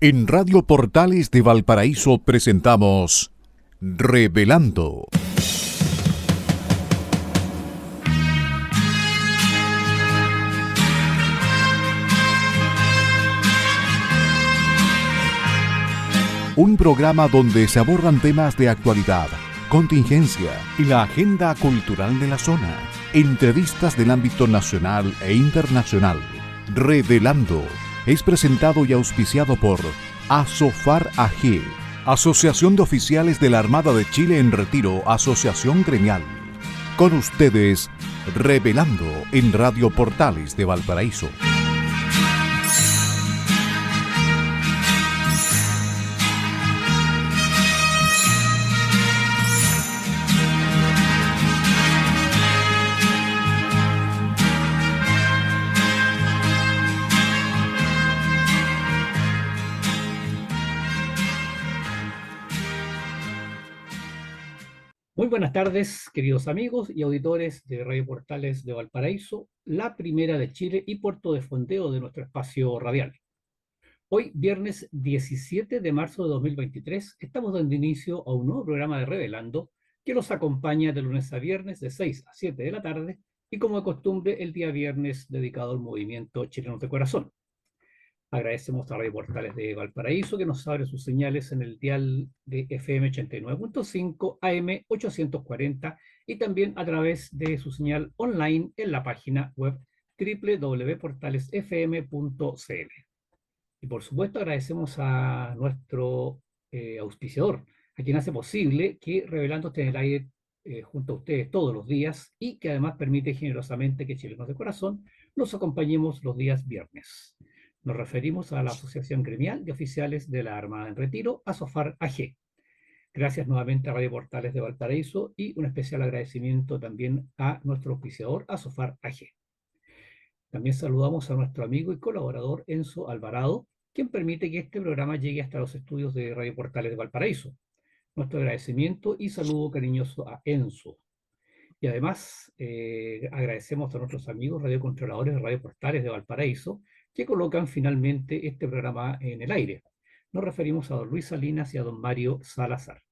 En Radio Portales de Valparaíso presentamos Revelando. Un programa donde se abordan temas de actualidad, contingencia y la agenda cultural de la zona. Entrevistas del ámbito nacional e internacional. Revelando es presentado y auspiciado por Asofar AG, Asociación de Oficiales de la Armada de Chile en Retiro, Asociación Gremial. Con ustedes, Revelando en Radio Portales de Valparaíso. Muy buenas tardes, queridos amigos y auditores de Radio Portales de Valparaíso, la primera de Chile y puerto de fondeo de nuestro espacio radial. Hoy, viernes 17 de marzo de 2023, estamos dando inicio a un nuevo programa de Revelando que los acompaña de lunes a viernes de 6 a 7 de la tarde y, como de costumbre, el día viernes dedicado al movimiento Chilenos de Corazón. Agradecemos a Radio Portales de Valparaíso que nos abre sus señales en el dial de FM 89.5, AM 840 y también a través de su señal online en la página web www.portalesfm.cl. Y por supuesto agradecemos a nuestro auspiciador, a quien hace posible que Revelando esté en el aire junto a ustedes todos los días y que además permite generosamente que Chilenos de Corazón los acompañemos los días viernes. Nos referimos a la Asociación Gremial de Oficiales de la Armada en Retiro, Asofar AG. Gracias nuevamente a Radio Portales de Valparaíso y un especial agradecimiento también a nuestro auspiciador, Asofar AG. También saludamos a nuestro amigo y colaborador Enzo Alvarado, quien permite que este programa llegue hasta los estudios de Radio Portales de Valparaíso. Nuestro agradecimiento y saludo cariñoso a Enzo. Y además agradecemos a nuestros amigos radiocontroladores de Radio Portales de Valparaíso que colocan finalmente este programa en el aire. Nos referimos a don Luis Salinas y a don Mario Salazar.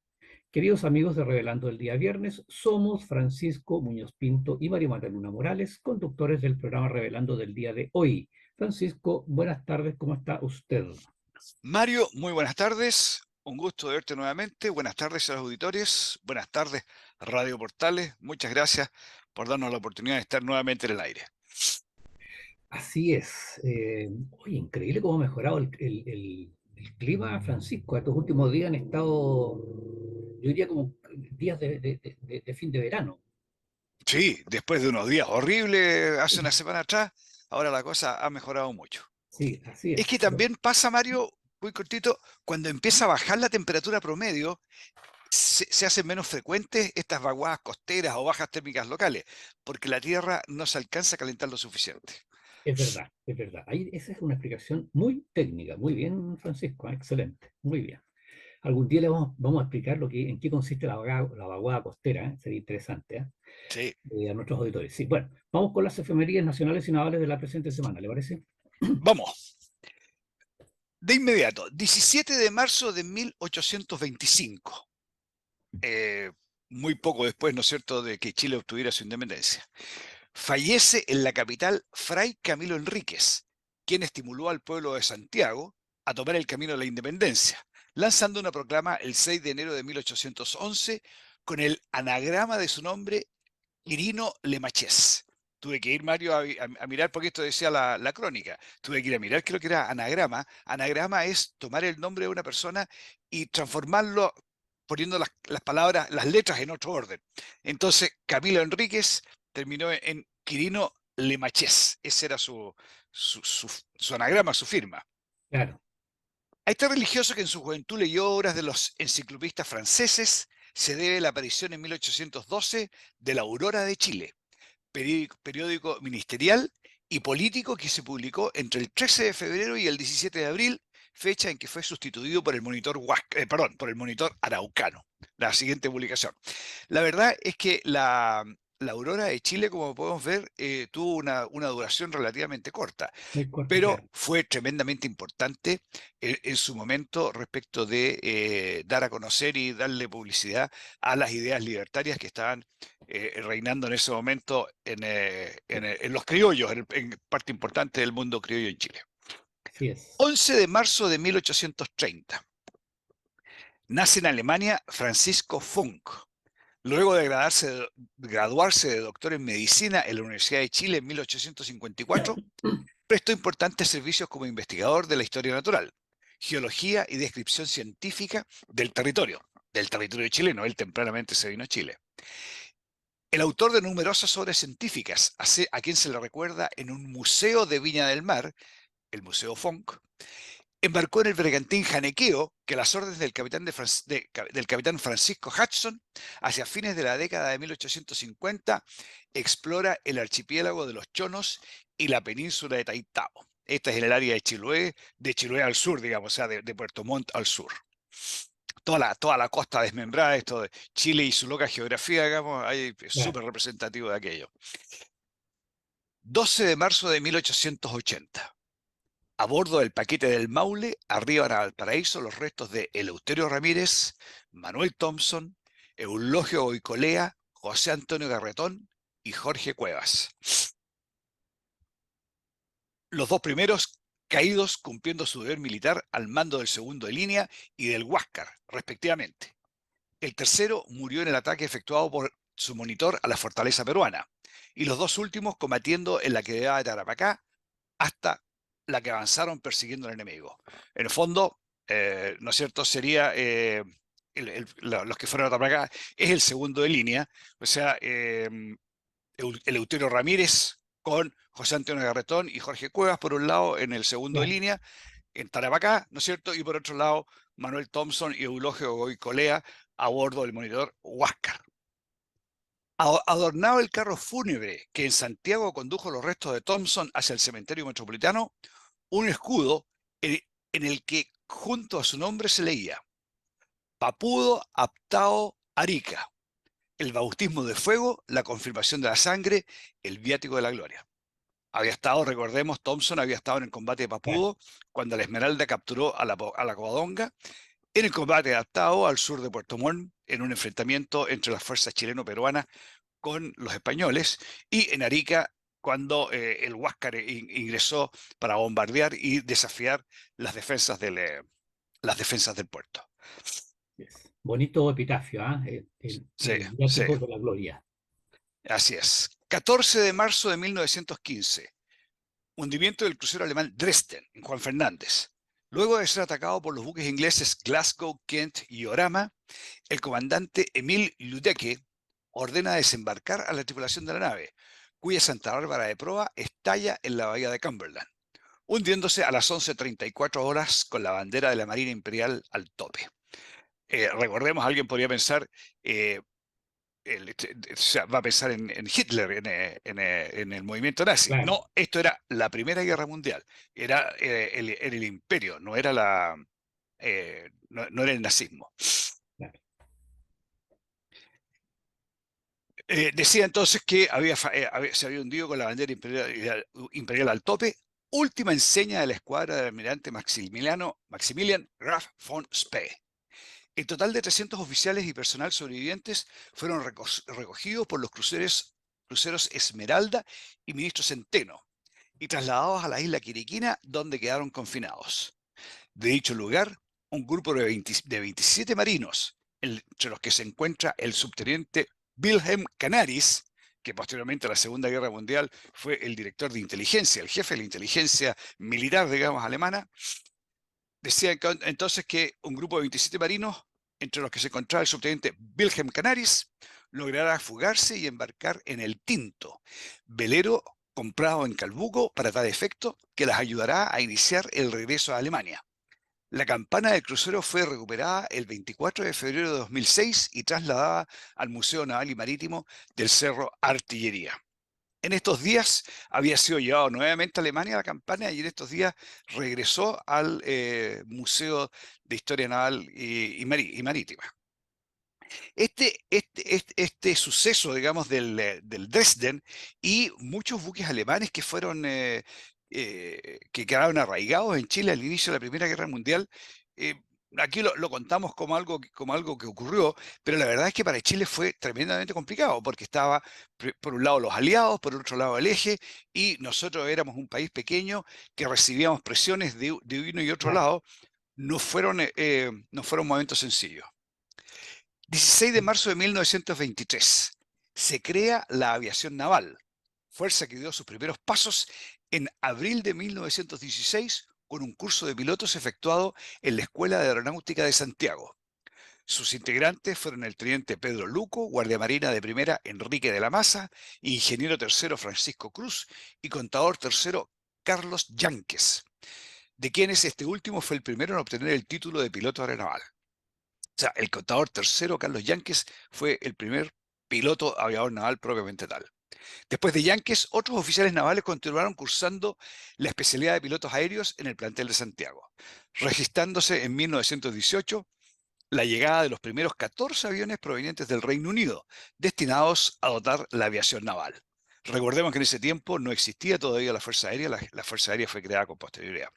Queridos amigos de Revelando el día viernes, somos Francisco Muñoz Pinto y Mario Mataluna Morales, conductores del programa Revelando del día de hoy. Francisco, buenas tardes, ¿cómo está usted? Mario, muy buenas tardes, un gusto de verte nuevamente. Buenas tardes a los auditores, buenas tardes Radio Portales, muchas gracias por darnos la oportunidad de estar nuevamente en el aire. Así es. Oye, increíble cómo ha mejorado el clima, Francisco. Estos últimos días han estado, yo diría, como días de fin de verano. Sí, después de unos días horribles hace una semana atrás, ahora la cosa ha mejorado mucho. Sí, así Es es. que también pasa, Mario, muy cortito, cuando empieza a bajar la temperatura promedio, se hacen menos frecuentes estas vaguadas costeras o bajas térmicas locales, porque la Tierra no se alcanza a calentar lo suficiente. Es verdad, es verdad. Ahí, esa es una explicación muy técnica. Muy bien, Francisco. Excelente. Muy bien. Algún día le vamos a explicar en qué consiste la vaguada costera. Sería interesante, Sí, a nuestros auditores. Sí, bueno, vamos con las efemérides nacionales y navales de la presente semana, ¿le parece? vamos. De inmediato, 17 de marzo de 1825, muy poco después, ¿no es cierto?, de que Chile obtuviera su independencia. Fallece en la capital Fray Camilo Enríquez, quien estimuló al pueblo de Santiago a tomar el camino de la independencia, lanzando una proclama el 6 de enero de 1811 con el anagrama de su nombre, Quirino Lemachés. Tuve que ir, Mario, a mirar, porque esto decía la crónica. Tuve que ir a mirar qué es lo que era anagrama. Anagrama es tomar el nombre de una persona y transformarlo poniendo las palabras, las letras en otro orden. Entonces, Camilo Enríquez terminó en Quirino Lemachés. Ese era su anagrama, su firma. Claro. A este religioso, que en su juventud leyó obras de los enciclopistas franceses, se debe la aparición en 1812 de la Aurora de Chile, periódico ministerial y político que se publicó entre el 13 de febrero y el 17 de abril, fecha en que fue sustituido por el Monitor por el Monitor Araucano, la siguiente publicación. La verdad es que la la Aurora de Chile, como podemos ver, tuvo una duración relativamente corta, Muy corta, pero claro. fue tremendamente importante en su momento respecto de dar a conocer y darle publicidad a las ideas libertarias que estaban reinando en ese momento en los criollos, en parte importante del mundo criollo en Chile. Así es. 11 de marzo de 1830. Nace en Alemania Francisco Funk. Luego de graduarse de doctor en medicina en la Universidad de Chile en 1854, prestó importantes servicios como investigador de la historia natural, geología y descripción científica del territorio chileno. Él tempranamente se vino a Chile. El autor de numerosas obras científicas, a quien se le recuerda en un museo de Viña del Mar, el Museo Funk, embarcó en el bergantín Janequeo, que a las órdenes del capitán Francisco Hudson, hacia fines de la década de 1850, explora el archipiélago de los Chonos y la península de Taitao. Esta es en el área de Chiloé al sur, digamos, o sea, de Puerto Montt al sur. Toda la costa desmembrada, esto de Chile y su loca geografía, digamos, ahí es Claro. súper representativo de aquello. 12 de marzo de 1880. A bordo del paquete del Maule arriban a Valparaíso los restos de Eleuterio Ramírez, Manuel Thompson, Eulogio Goicolea, José Antonio Garretón y Jorge Cuevas. Los dos primeros caídos cumpliendo su deber militar al mando del segundo de línea y del Huáscar, respectivamente. El tercero murió en el ataque efectuado por su monitor a la fortaleza peruana, y los dos últimos combatiendo en la quebrada de Tarapacá hasta la que avanzaron persiguiendo al enemigo. En el fondo, ¿no es cierto?, sería los que fueron a Tarapacá, es el segundo de línea, o sea, Eleuterio Ramírez con José Antonio Garretón y Jorge Cuevas, por un lado, en el segundo de Claro. línea, en Tarapacá, ¿no es cierto?, y por otro lado, Manuel Thompson y Eulogio Goicolea a bordo del monitor Huáscar. Adornado el carro fúnebre que en Santiago condujo los restos de Thompson hacia el cementerio metropolitano, un escudo en el que junto a su nombre se leía Papudo Aptao Arica, el bautismo de fuego, la confirmación de la sangre, el viático de la gloria. Había estado, recordemos, Thompson había estado en el combate de Claro. Papudo cuando la Esmeralda capturó a la Covadonga, en el combate de Aptao al sur de Puerto Montt, en un enfrentamiento entre las fuerzas chileno-peruanas con los españoles, y en Arica cuando el Huáscar ingresó para bombardear y desafiar las defensas del puerto. Yes. Bonito epitafio, ¿ah? Sí, El sí, viático de la gloria. así es. 14 de marzo de 1915. Hundimiento del crucero alemán Dresden, en Juan Fernández. Luego de ser atacado por los buques ingleses Glasgow, Kent y Orama, el comandante Emil Ludecke ordena desembarcar a la tripulación de la nave, cuya Santa Bárbara de proa estalla en la bahía de Cumberland, hundiéndose a las 11:34 horas con la bandera de la Marina Imperial al tope. Recordemos, alguien podría pensar, o sea, va a pensar en Hitler, en el movimiento nazi. Claro. No, esto era la Primera Guerra Mundial, era el imperio, no era no era el nazismo. Claro. Decía entonces que se había hundido con la bandera imperial al tope, última enseña de la escuadra del almirante Maximilian Graf von Spee. El total de 300 oficiales y personal sobrevivientes fueron recogidos por los cruceros Esmeralda y Ministro Centeno y trasladados a la isla Quiriquina, donde quedaron confinados. De dicho lugar, un grupo de 27 marinos, entre los que se encuentra el subteniente Wilhelm Canaris, que posteriormente a la Segunda Guerra Mundial fue el director de inteligencia, el jefe de la inteligencia militar, digamos, alemana. Decía entonces que un grupo de 27 marinos, entre los que se encontraba el subteniente Wilhelm Canaris, logrará fugarse y embarcar en el Tinto, velero comprado en Calbuco para tal efecto, que las ayudará a iniciar el regreso a Alemania. La campana del crucero fue recuperada el 24 de febrero de 2006 y trasladada al Museo Naval y Marítimo del Cerro Artillería. En estos días había sido llevado nuevamente a Alemania la campana y en estos días regresó al Museo de Historia Naval y Marítima. Este suceso, digamos, del Dresden y muchos buques alemanes que fueron, que quedaron arraigados en Chile al inicio de la Primera Guerra Mundial, eh, aquí lo contamos como algo que ocurrió, pero la verdad es que para Chile fue tremendamente complicado, porque estaba por un lado los aliados, por otro lado el eje, y nosotros éramos un país pequeño que recibíamos presiones de uno y otro Claro. lado. No fueron momentos sencillos. 16 de marzo de 1923 se crea la aviación naval, fuerza que dio sus primeros pasos en abril de 1916 con un curso de pilotos efectuado en la Escuela de Aeronáutica de Santiago. Sus integrantes fueron el teniente Pedro Luco, guardia marina de primera Enrique de la Maza, ingeniero tercero Francisco Cruz y contador tercero Carlos Yánquez, de quienes este último fue el primero en obtener el título de piloto aeronaval. O sea, el contador tercero, Carlos Yánquez, fue el primer piloto aviador naval propiamente tal. Después de Yánquez, otros oficiales navales continuaron cursando la especialidad de pilotos aéreos en el plantel de Santiago, registrándose en 1918 la llegada de los primeros 14 aviones provenientes del Reino Unido, destinados a dotar la aviación naval. Recordemos que en ese tiempo no existía todavía la Fuerza Aérea, la Fuerza Aérea fue creada con posterioridad.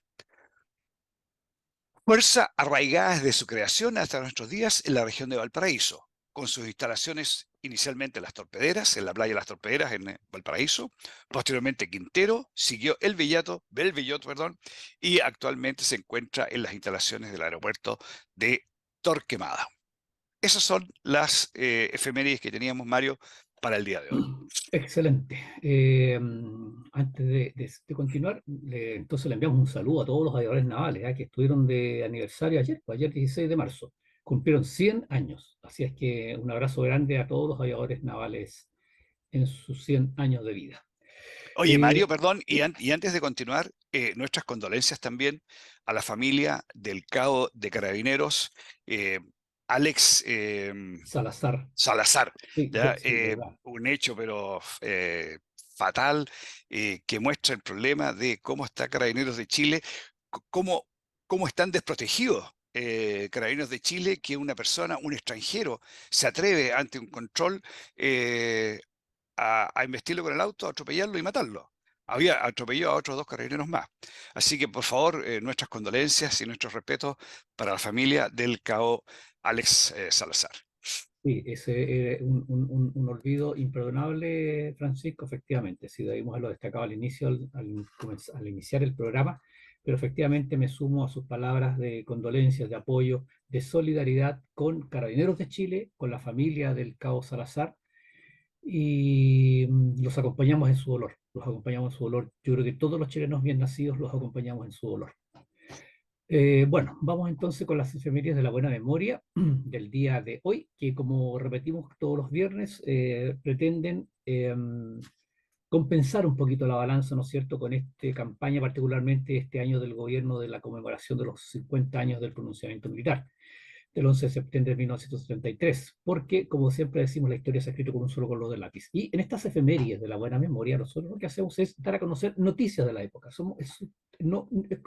Fuerza arraigada desde su creación hasta nuestros días en la región de Valparaíso, con sus instalaciones inicialmente en las Torpederas, en la playa de las Torpederas en Valparaíso, posteriormente Quintero, siguió Belvillot, perdón, y actualmente se encuentra en las instalaciones del aeropuerto de Torquemada. Esas son las efemérides que teníamos, Mario, para el día de hoy. Excelente. Antes de continuar, entonces le enviamos un saludo a todos los aviadores navales, que estuvieron de aniversario ayer, pues, ayer 16 de marzo. Cumplieron 100 años. Así es que un abrazo grande a todos los aviadores navales en sus 100 años de vida. Oye, Mario, perdón, Sí, y antes de continuar, nuestras condolencias también a la familia del cabo de Carabineros, Alex Salazar. Salazar, Sí, ¿ya? sí, verdad. Un hecho, pero fatal, que muestra el problema de cómo está Carabineros de Chile, cómo, cómo están desprotegidos. Carabineros de Chile, que una persona, un extranjero, se atreve ante un control a investirlo con el auto, a atropellarlo y matarlo. Había atropellado a otros 2 carabineros más. Así que, por favor, nuestras condolencias y nuestros respetos para la familia del cabo Alex Salazar. Sí, ese un olvido imperdonable, Francisco, efectivamente. Sí, debimos haberlo destacado al inicio, al iniciar el programa, pero efectivamente me sumo a sus palabras de condolencias, de apoyo, de solidaridad con Carabineros de Chile, con la familia del cabo Salazar, y los acompañamos en su dolor. Los acompañamos en su dolor. Yo creo que todos los chilenos bien nacidos los acompañamos en su dolor. Bueno, vamos entonces con las efemérides de la buena memoria del día de hoy, que como repetimos todos los viernes, pretenden compensar un poquito la balanza, ¿no es cierto?, con esta campaña, particularmente este año del gobierno de la conmemoración de los 50 años del pronunciamiento militar, del 11 de septiembre de 1933, porque, como siempre decimos, la historia se ha escrito con un solo color de lápiz. Y en estas efemérides de la buena memoria, nosotros lo que hacemos es dar a conocer noticias de la época.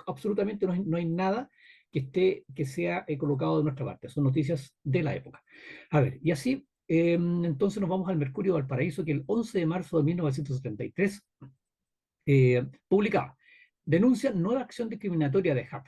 Absolutamente no hay nada que sea colocado de nuestra parte, son noticias de la época. A ver, y así, entonces nos vamos al Mercurio de Valparaíso, que el 11 de marzo de 1973 publicaba: denuncia nueva acción discriminatoria de JAP.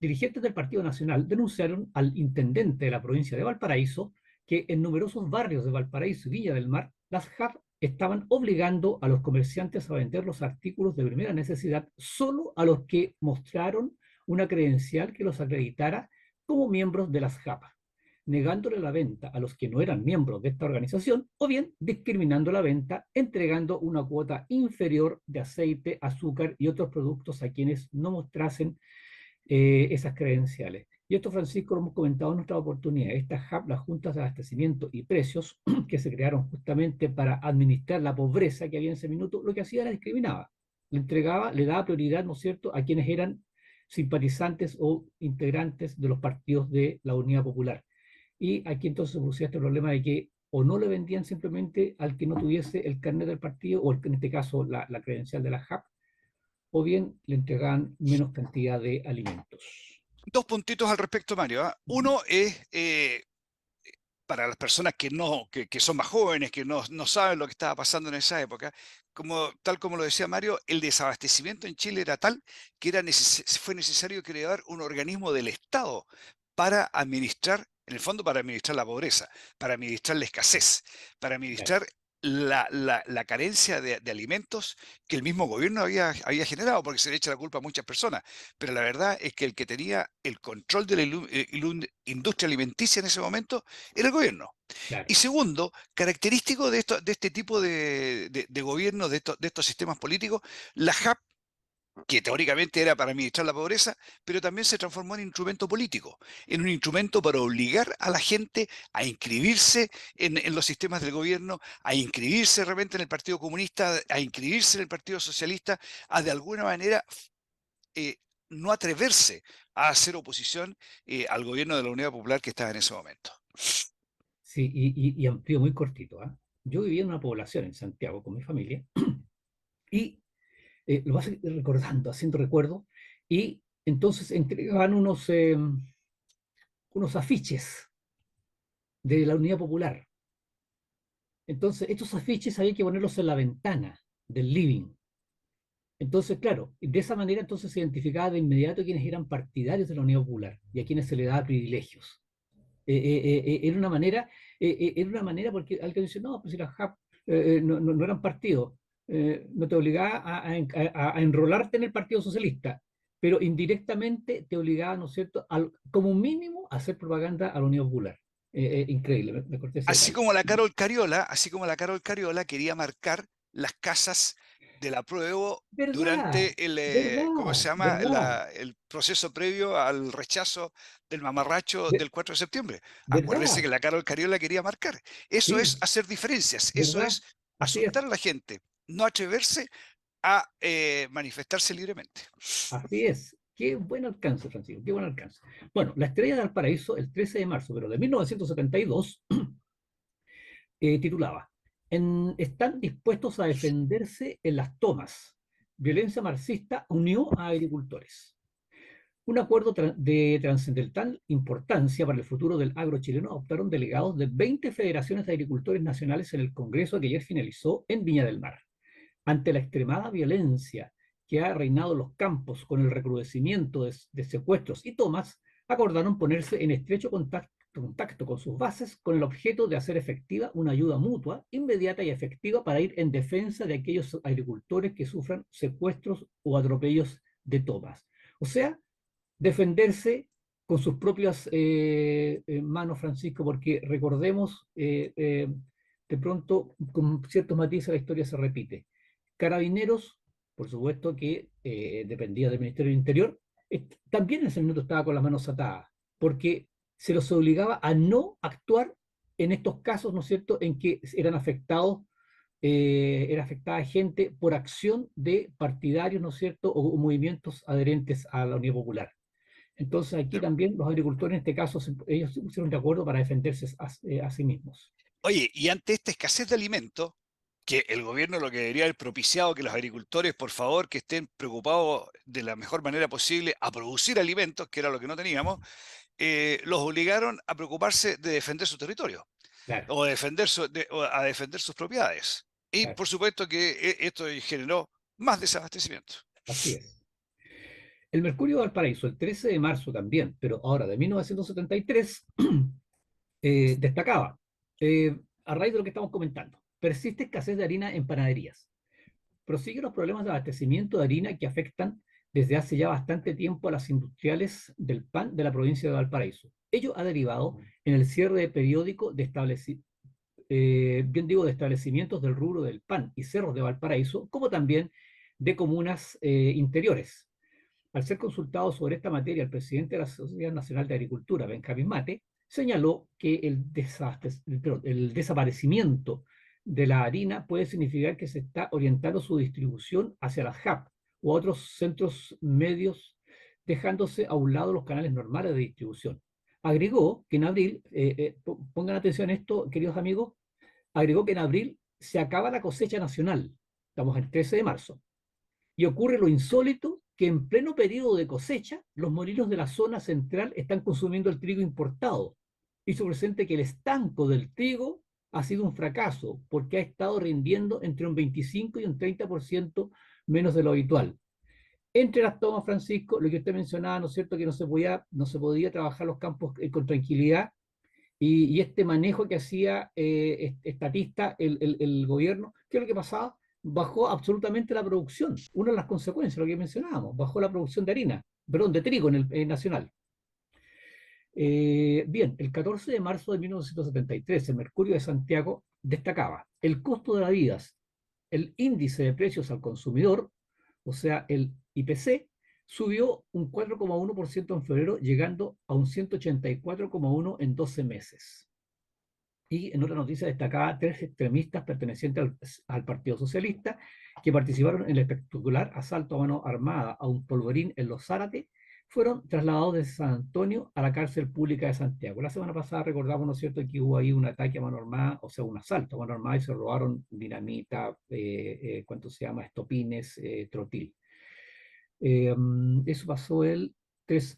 Dirigentes del Partido Nacional denunciaron al intendente de la provincia de Valparaíso que en numerosos barrios de Valparaíso y Viña del Mar, las JAP estaban obligando a los comerciantes a vender los artículos de primera necesidad solo a los que mostraron una credencial que los acreditara como miembros de las JAP, negándole la venta a los que no eran miembros de esta organización, o bien discriminando la venta, entregando una cuota inferior de aceite, azúcar y otros productos a quienes no mostrasen esas credenciales. Y esto, Francisco, lo hemos comentado en nuestra oportunidad. Estas JAP, las Juntas de Abastecimiento y Precios, que se crearon justamente para administrar la pobreza que había en ese minuto, lo que hacía era discriminaba. Le daba prioridad, ¿no es cierto?, a quienes eran simpatizantes o integrantes de los partidos de la Unidad Popular. Y aquí entonces se producía este problema de que o no le vendían simplemente al que no tuviese el carnet del partido, o en este caso la credencial de la JAP, o bien le entregaban menos cantidad de alimentos. 2 puntitos al respecto, Mario. Uno es para las personas que son más jóvenes, que no saben lo que estaba pasando en esa época, tal como lo decía Mario, el desabastecimiento en Chile era tal que fue necesario crear un organismo del Estado para administrar, en el fondo para administrar la pobreza, para administrar la escasez, para Claro. administrar la carencia de alimentos que el mismo gobierno había generado, porque se le echa la culpa a muchas personas. Pero la verdad es que el que tenía el control de la industria alimenticia en ese momento era el gobierno. Claro. Y segundo, característico de este tipo de gobierno, de estos sistemas políticos, la JAP, que teóricamente era para administrar la pobreza, pero también se transformó en instrumento político, en un instrumento para obligar a la gente a inscribirse en los sistemas del gobierno, a inscribirse realmente en el Partido Comunista, a inscribirse en el Partido Socialista, a de alguna manera eh, no atreverse a hacer oposición al gobierno de la Unidad Popular que estaba en ese momento. Sí, y amplío muy cortito, ¿ah? Yo vivía en una población en Santiago con mi familia y lo vas recordando, haciendo recuerdo, y entonces entregaban unos afiches de la Unidad Popular. Entonces, estos afiches había que ponerlos en la ventana del living. Entonces, claro, de esa manera entonces se identificaba de inmediato quienes eran partidarios de la Unidad Popular y a quienes se les daba privilegios. Era una manera porque alguien dice, no, pues si la JAP no eran partidos, no te obligaba a enrolarte en el Partido Socialista, pero indirectamente te obligaba, ¿no es cierto?, como mínimo a hacer propaganda a la Unión Popular. Increíble, me corté ese Así detalle. como la Carol Cariola quería marcar las casas del apruebo ¿Verdad? durante ¿cómo se ¿Verdad? llama? ¿Verdad? El proceso previo al rechazo del mamarracho Ve- del 4 de septiembre. Acuérdense que ¿Verdad? la Carol Cariola quería marcar. Eso Sí, es hacer diferencias, eso ¿verdad? es Así es. asustar a la gente, no atreverse a manifestarse libremente. Así es. Qué buen alcance, Francisco, qué buen alcance. Bueno, la Estrella de Valparaíso, el 13 de marzo, pero de 1972, titulaba, están dispuestos a defenderse en las tomas. Violencia marxista unió a agricultores. Un acuerdo de trascendental importancia para el futuro del agro chileno adoptaron delegados de 20 federaciones de agricultores nacionales en el Congreso que ayer finalizó en Viña del Mar. Ante la extremada violencia que ha reinado en los campos con el recrudecimiento de secuestros y tomas, acordaron ponerse en estrecho contacto con sus bases con el objeto de hacer efectiva una ayuda mutua, inmediata y efectiva para ir en defensa de aquellos agricultores que sufran secuestros o atropellos de tomas. O sea, defenderse con sus propias manos, Francisco, porque recordemos, de pronto, con ciertos matices, la historia se repite. Carabineros, por supuesto que dependía del Ministerio del Interior, también en ese minuto estaba con las manos atadas, porque se los obligaba a no actuar en estos casos, ¿no es cierto?, en que era afectada gente por acción de partidarios, ¿no es cierto?, o movimientos adherentes a la Unión Popular. Entonces aquí también los agricultores, en este caso, ellos se pusieron de acuerdo para defenderse a sí mismos. Oye, y ante esta escasez de alimentos, que el gobierno lo que debería haber propiciado que los agricultores, por favor, que estén preocupados de la mejor manera posible a producir alimentos, que era lo que no teníamos, los obligaron a preocuparse de defender su territorio Claro, o, o a defender sus propiedades. Y claro, por supuesto que esto generó más desabastecimiento. así es. El Mercurio de Valparaíso, el 13 de marzo también, pero ahora de 1973, destacaba, a raíz de lo que estamos comentando, persiste escasez de harina en panaderías. Prosiguen los problemas de abastecimiento de harina que afectan desde hace ya bastante tiempo a las industriales del pan de la provincia de Valparaíso. Ello ha derivado en el cierre de periódico de establecimientos del rubro del pan y cerros de Valparaíso, como también de comunas interiores. Al ser consultado sobre esta materia, el presidente de la Sociedad Nacional de Agricultura, Benjamín Mate, señaló que el desaparecimiento de la harina puede significar que se está orientando su distribución hacia las JAP u otros centros medios, dejándose a un lado los canales normales de distribución. Agregó que en abril, pongan atención a esto, queridos amigos, agregó que en abril se acaba la cosecha nacional, estamos el 13 de marzo, y ocurre lo insólito que en pleno periodo de cosecha, los molinos de la zona central están consumiendo el trigo importado hizo presente que el estanco del trigo ha sido un fracaso porque ha estado rindiendo entre un 25 y un 30% menos de lo habitual. Entre las tomas, Francisco, lo que usted mencionaba, ¿no es cierto?, que no se podía trabajar los campos con tranquilidad, y este manejo que hacía estatista el gobierno. ¿Qué es lo que pasaba? Bajó absolutamente la producción. Una de las consecuencias, lo que mencionábamos, bajó la producción de harina, perdón, de trigo en el nacional. Bien, el 14 de marzo de 1973, el Mercurio de Santiago destacaba el costo de la vida, el índice de precios al consumidor, o sea, el IPC, subió un 4,1% en febrero, llegando a un 184,1 en 12 meses. Y en otra noticia destacaba 3 extremistas pertenecientes al Partido Socialista que participaron en el espectacular asalto a mano armada a un polvorín en Los Zárate, fueron trasladados desde San Antonio a la cárcel pública de Santiago. La semana pasada recordamos, ¿no es cierto?, que hubo ahí un ataque a mano armada, o sea, un asalto a mano armada, y se robaron dinamita, ¿cuánto se llama?, estopines, trotil. Eso pasó el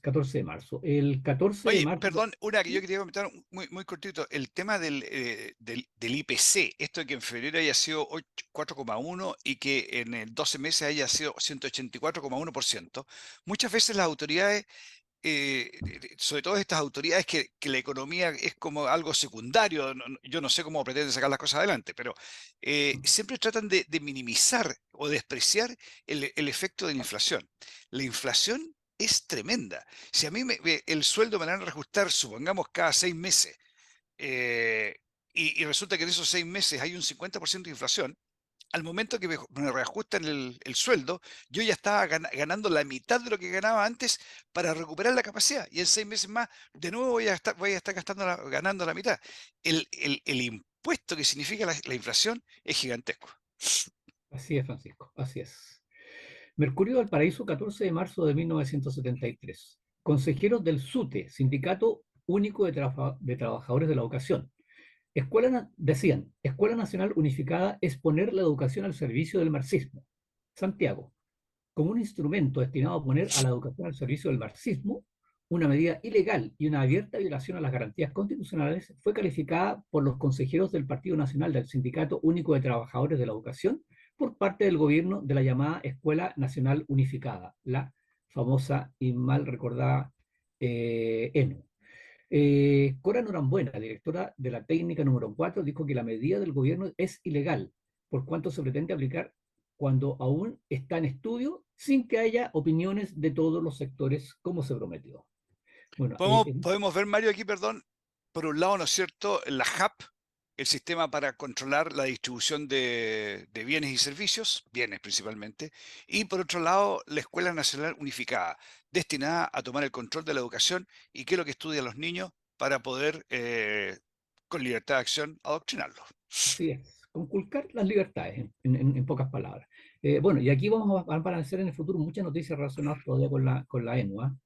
14 de marzo. El 14 de Oye, marzo... perdón, una que yo ¿Sí? quería comentar muy cortito, el tema del IPC, esto de que en febrero haya sido 4,1 y que en el 12 meses haya sido 184,1%. Muchas veces las autoridades, sobre todo estas autoridades que la economía es como algo secundario, yo no sé cómo pretenden sacar las cosas adelante, pero siempre tratan de minimizar o despreciar el efecto de la inflación. La inflación es tremenda. Si a mí el sueldo me lo van a reajustar, supongamos, cada 6 meses, eh, y resulta que en esos 6 meses hay un 50% de inflación, al momento que me reajustan el sueldo, yo ya estaba ganando la mitad de lo que ganaba antes para recuperar la capacidad. Y en 6 meses más, de nuevo voy a estar ganando la mitad. El impuesto que significa la inflación es gigantesco. Así es, Francisco, así es. Mercurio Valparaíso, 14 de marzo de 1973. Consejeros del SUTE, Sindicato Único de Trabajadores de la Educación. Decían, Escuela Nacional Unificada es poner la educación al servicio del marxismo. Santiago, como un instrumento destinado a poner a la educación al servicio del marxismo, una medida ilegal y una abierta violación a las garantías constitucionales, fue calificada por los consejeros del Partido Nacional del Sindicato Único de Trabajadores de la Educación por parte del gobierno de la llamada Escuela Nacional Unificada, la famosa y mal recordada ENU. Cora Norambuena, directora de la técnica número 4, dijo que la medida del gobierno es ilegal, por cuanto se pretende aplicar cuando aún está en estudio, sin que haya opiniones de todos los sectores, como se prometió. Bueno, Podemos ver, Mario, aquí, perdón, por un lado, ¿no es cierto?, la HAP, el sistema para controlar la distribución de bienes y servicios, bienes principalmente, y por otro lado, la Escuela Nacional Unificada, destinada a tomar el control de la educación y qué es lo que estudian los niños para poder, con libertad de acción, adoctrinarlos. así es, conculcar las libertades, en pocas palabras. Bueno, y aquí vamos a aparecer en el futuro muchas noticias relacionadas todavía con la ENU.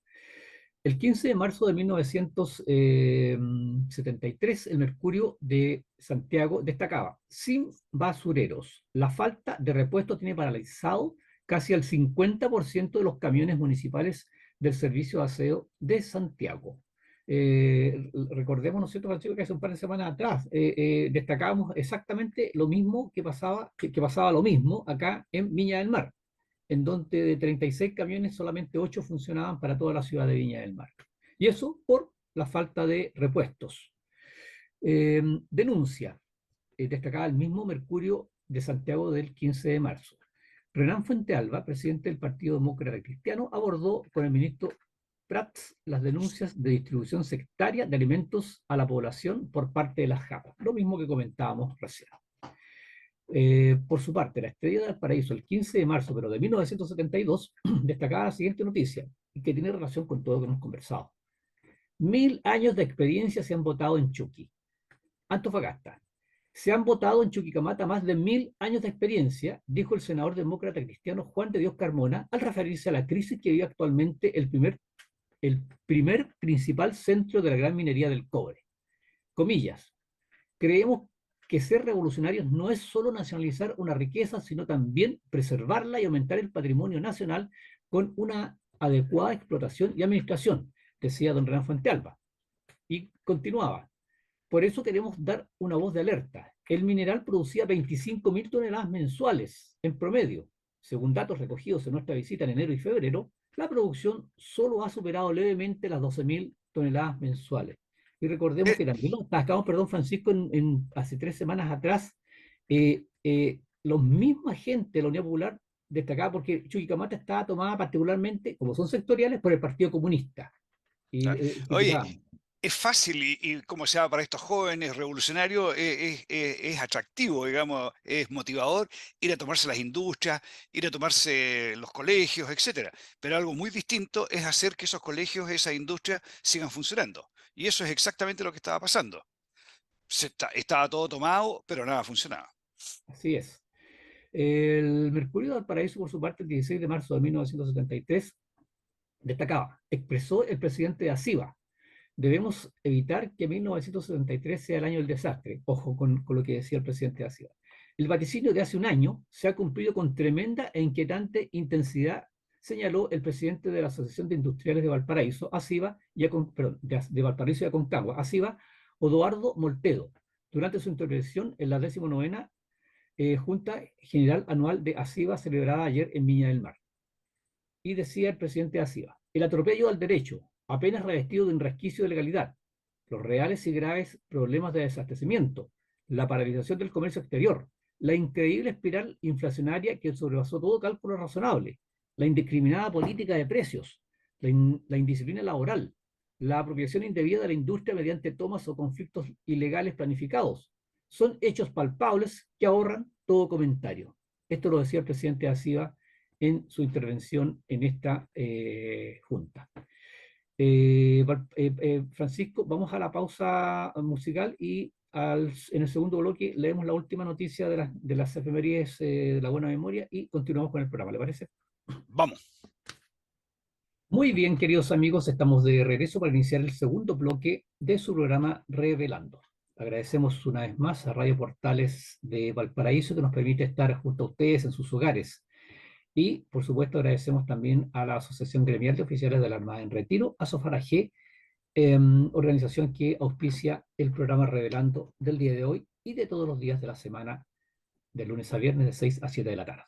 El 15 de marzo de 1973, el Mercurio de Santiago destacaba, sin basureros, la falta de repuestos tiene paralizado casi al 50% de los camiones municipales del servicio de aseo de Santiago. Recordemos, ¿no es cierto, Francisco?, que hace un par de semanas atrás destacábamos exactamente lo mismo que pasaba lo mismo acá en Viña del Mar, en donde de 36 camiones solamente 8 funcionaban para toda la ciudad de Viña del Mar. Y eso por la falta de repuestos. Denuncia, destacaba el mismo Mercurio de Santiago del 15 de marzo. Renán Fuentealba, presidente del Partido Demócrata Cristiano, abordó con el ministro Prats las denuncias de distribución sectaria de alimentos a la población por parte de las JAPA, lo mismo que comentábamos recién. Por su parte, la Estrella del Paraíso, el 15 de marzo, pero de 1972, destacaba la siguiente noticia, que tiene relación con todo lo que hemos conversado. 1000 años de experiencia se han votado en Chuqui. Antofagasta. Se han votado en Chuquicamata más de 1000 años de experiencia, dijo el senador demócrata cristiano Juan de Dios Carmona, al referirse a la crisis que vive actualmente el primer principal centro de la gran minería del cobre. Comillas. Creemos que ser revolucionarios no es solo nacionalizar una riqueza, sino también preservarla y aumentar el patrimonio nacional con una adecuada explotación y administración, decía don Renán Fuentealba. Y continuaba, Por eso queremos dar una voz de alerta. El mineral producía 25.000 toneladas mensuales en promedio. Según datos recogidos en nuestra visita en enero y febrero, la producción solo ha superado levemente las 12.000 toneladas mensuales. Y recordemos Eh, que también lo destacamos, perdón, Francisco, hace 3 semanas atrás, los mismos agentes de la Unión Popular destacaba porque Chuquicamata estaba tomada particularmente, como son sectoriales, por el Partido Comunista. Y ah, Oye, criticaban. es fácil y como se llama para estos jóvenes revolucionarios, es atractivo, digamos, es motivador ir a tomarse las industrias, ir a tomarse los colegios, etcétera. Pero algo muy distinto es hacer que esos colegios, esas industrias sigan funcionando. Y eso es exactamente lo que estaba pasando. Estaba todo tomado, pero nada funcionaba. Así es. El Mercurio de Valparaíso, por su parte, el 16 de marzo de 1973, destacaba, expresó el presidente de ACIBA: debemos evitar que 1973 sea el año del desastre. Ojo con lo que decía el presidente de ACIBA. El vaticinio de hace un año se ha cumplido con tremenda e inquietante intensidad, señaló el presidente de la Asociación de Industriales de Valparaíso, ACIBA, perdón, de Valparaíso y Aconcagua, ACIBA, Odoardo Moltedo, durante su intervención en la 19ª Junta General Anual de ACIBA, celebrada ayer en Viña del Mar. Y decía el presidente de ACIBA: el atropello al derecho, apenas revestido de un resquicio de legalidad, los reales y graves problemas de desabastecimiento, la paralización del comercio exterior, la increíble espiral inflacionaria que sobrepasó todo cálculo razonable, la indiscriminada política de precios, la indisciplina laboral, la apropiación indebida de la industria mediante tomas o conflictos ilegales planificados, son hechos palpables que ahorran todo comentario. Esto lo decía el presidente de ACIBA en su intervención en esta junta. Francisco, vamos a la pausa musical y en el segundo bloque leemos la última noticia de las efemérides de la buena memoria y continuamos con el programa, ¿le parece? Vamos. Muy bien, queridos amigos, estamos de regreso para iniciar el segundo bloque de su programa Revelando. Agradecemos una vez más a Radio Portales de Valparaíso, que nos permite estar junto a ustedes en sus hogares. Y, por supuesto, agradecemos también a la Asociación Gremial de Oficiales de la Armada en Retiro, ASOFARAG, organización que auspicia el programa Revelando del día de hoy y de todos los días de la semana, de lunes a viernes, de 6 a 7 de la tarde.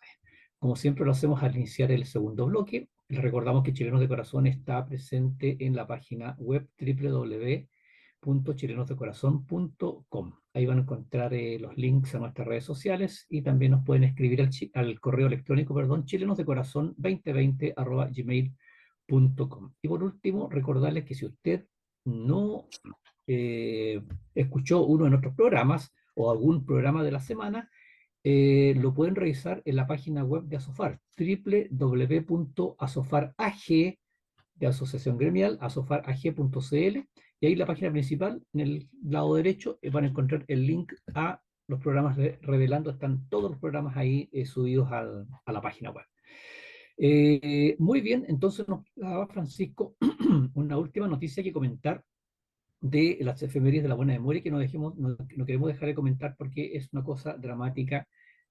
Como siempre lo hacemos al iniciar el segundo bloque. Les recordamos que Chilenos de Corazón está presente en la página web www.chilenosdecorazon.com. Ahí van a encontrar los links a nuestras redes sociales y también nos pueden escribir al correo electrónico, perdón, chilenosdecorazon2020@gmail.com. Y por último, recordarles que si usted no escuchó uno de nuestros programas o algún programa de la semana, lo pueden revisar en la página web de Asofar, www.asofarag, de Asociación Gremial, asofarag.cl, y ahí en la página principal, en el lado derecho, van a encontrar el link a los programas de Revelando. Están todos los programas ahí subidos a la página web. Muy bien, entonces nos quedaba, Francisco, una última noticia que comentar de las efemérides de la buena memoria, que no queremos dejar de comentar porque es una cosa dramática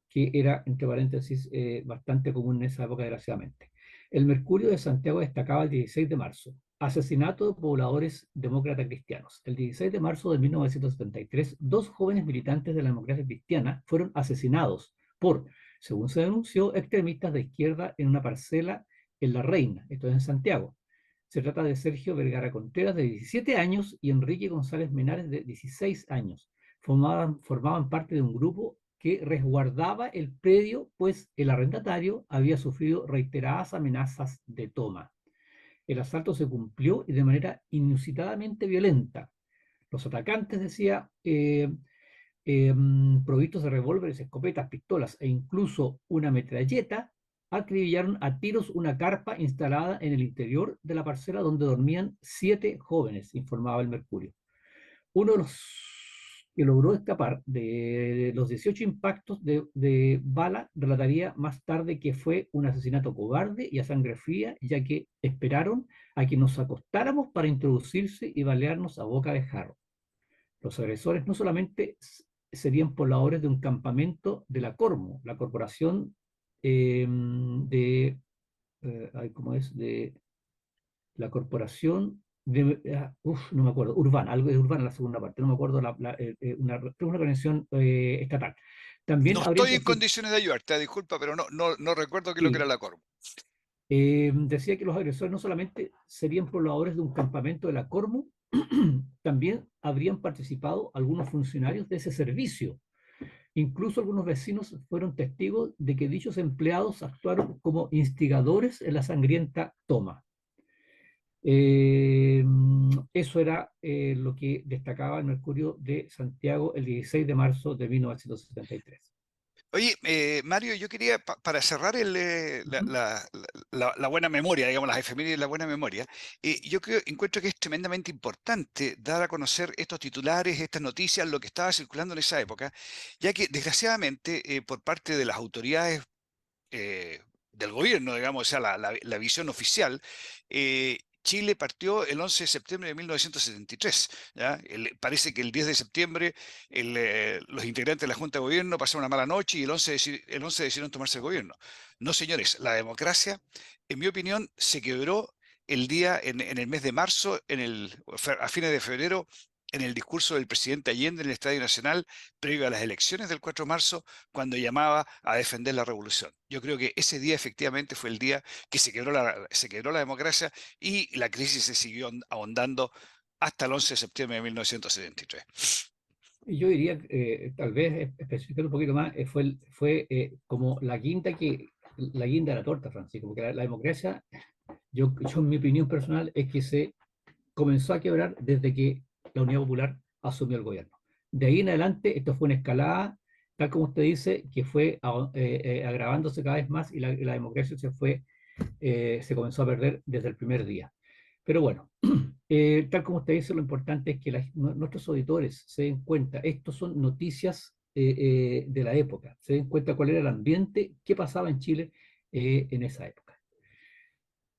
que era, entre paréntesis, bastante común en esa época, desgraciadamente. El Mercurio de Santiago destacaba el 16 de marzo: asesinato de pobladores demócratas cristianos. El 16 de marzo de 1973, dos jóvenes militantes de la democracia cristiana fueron asesinados por, según se denunció, extremistas de izquierda en una parcela en La Reina, esto es en Santiago. Se trata de Sergio Vergara Contreras, de 17 años, y Enrique González Menares, de 16 años. Formaban parte de un grupo que resguardaba el predio, pues el arrendatario había sufrido reiteradas amenazas de toma. El asalto se cumplió y de manera inusitadamente violenta. Los atacantes, decía, provistos de revólveres, escopetas, pistolas e incluso una metralleta, acribillaron a tiros una carpa instalada en el interior de la parcela donde dormían 7 jóvenes, informaba el Mercurio. Uno de los que logró escapar de los 18 impactos de bala relataría más tarde que fue un asesinato cobarde y a sangre fría, ya que esperaron a que nos acostáramos para introducirse y balearnos a boca de jarro. Los agresores no solamente serían pobladores de un campamento de la Cormo, la corporación ¿cómo es? De la corporación no me acuerdo, Urbana, algo de Urbana la segunda parte, no me acuerdo, creo que una conexión estatal. También No habrían estoy en condiciones de ayudarte, disculpa, pero no recuerdo qué es lo que era sí, la Cormo. decía que los agresores no solamente serían pobladores de un campamento de la Cormu, también habrían participado algunos funcionarios de ese servicio. Incluso algunos vecinos fueron testigos de que dichos empleados actuaron como instigadores en la sangrienta toma. Eso era lo que destacaba el Mercurio de Santiago el 16 de marzo de 1973. Oye, Mario, yo quería, para cerrar Ujú. la buena memoria, digamos, las efemérides de la buena memoria, encuentro que es tremendamente importante dar a conocer estos titulares, estas noticias, lo que estaba circulando en esa época, ya que desgraciadamente por parte de las autoridades del gobierno, digamos, o sea, la visión oficial, Chile partió el 11 de septiembre de 1973. ¿Ya? Parece que el 10 de septiembre los integrantes de la Junta de Gobierno pasaron una mala noche y el 11 decidieron tomarse el gobierno. No, señores, la democracia, en mi opinión, se quebró el día, en el mes de marzo, a fines de febrero, en el discurso del presidente Allende en el Estadio Nacional, previo a las elecciones del 4 de marzo, cuando llamaba a defender la revolución. Yo creo que ese día efectivamente fue el día que se quebró la democracia y la crisis se siguió ahondando hasta el 11 de septiembre de 1973. Y yo diría, tal vez especificar un poquito más, fue como la guinda de la torta, Francisco, porque la democracia, yo en mi opinión personal, es que se comenzó a quebrar desde que la Unidad Popular asumió el gobierno. De ahí en adelante, esto fue una escalada, tal como usted dice, que fue agravándose cada vez más y la democracia se comenzó a perder desde el primer día. Pero bueno, tal como usted dice, lo importante es que nuestros auditores se den cuenta, estos son noticias de la época, se den cuenta cuál era el ambiente, qué pasaba en Chile en esa época.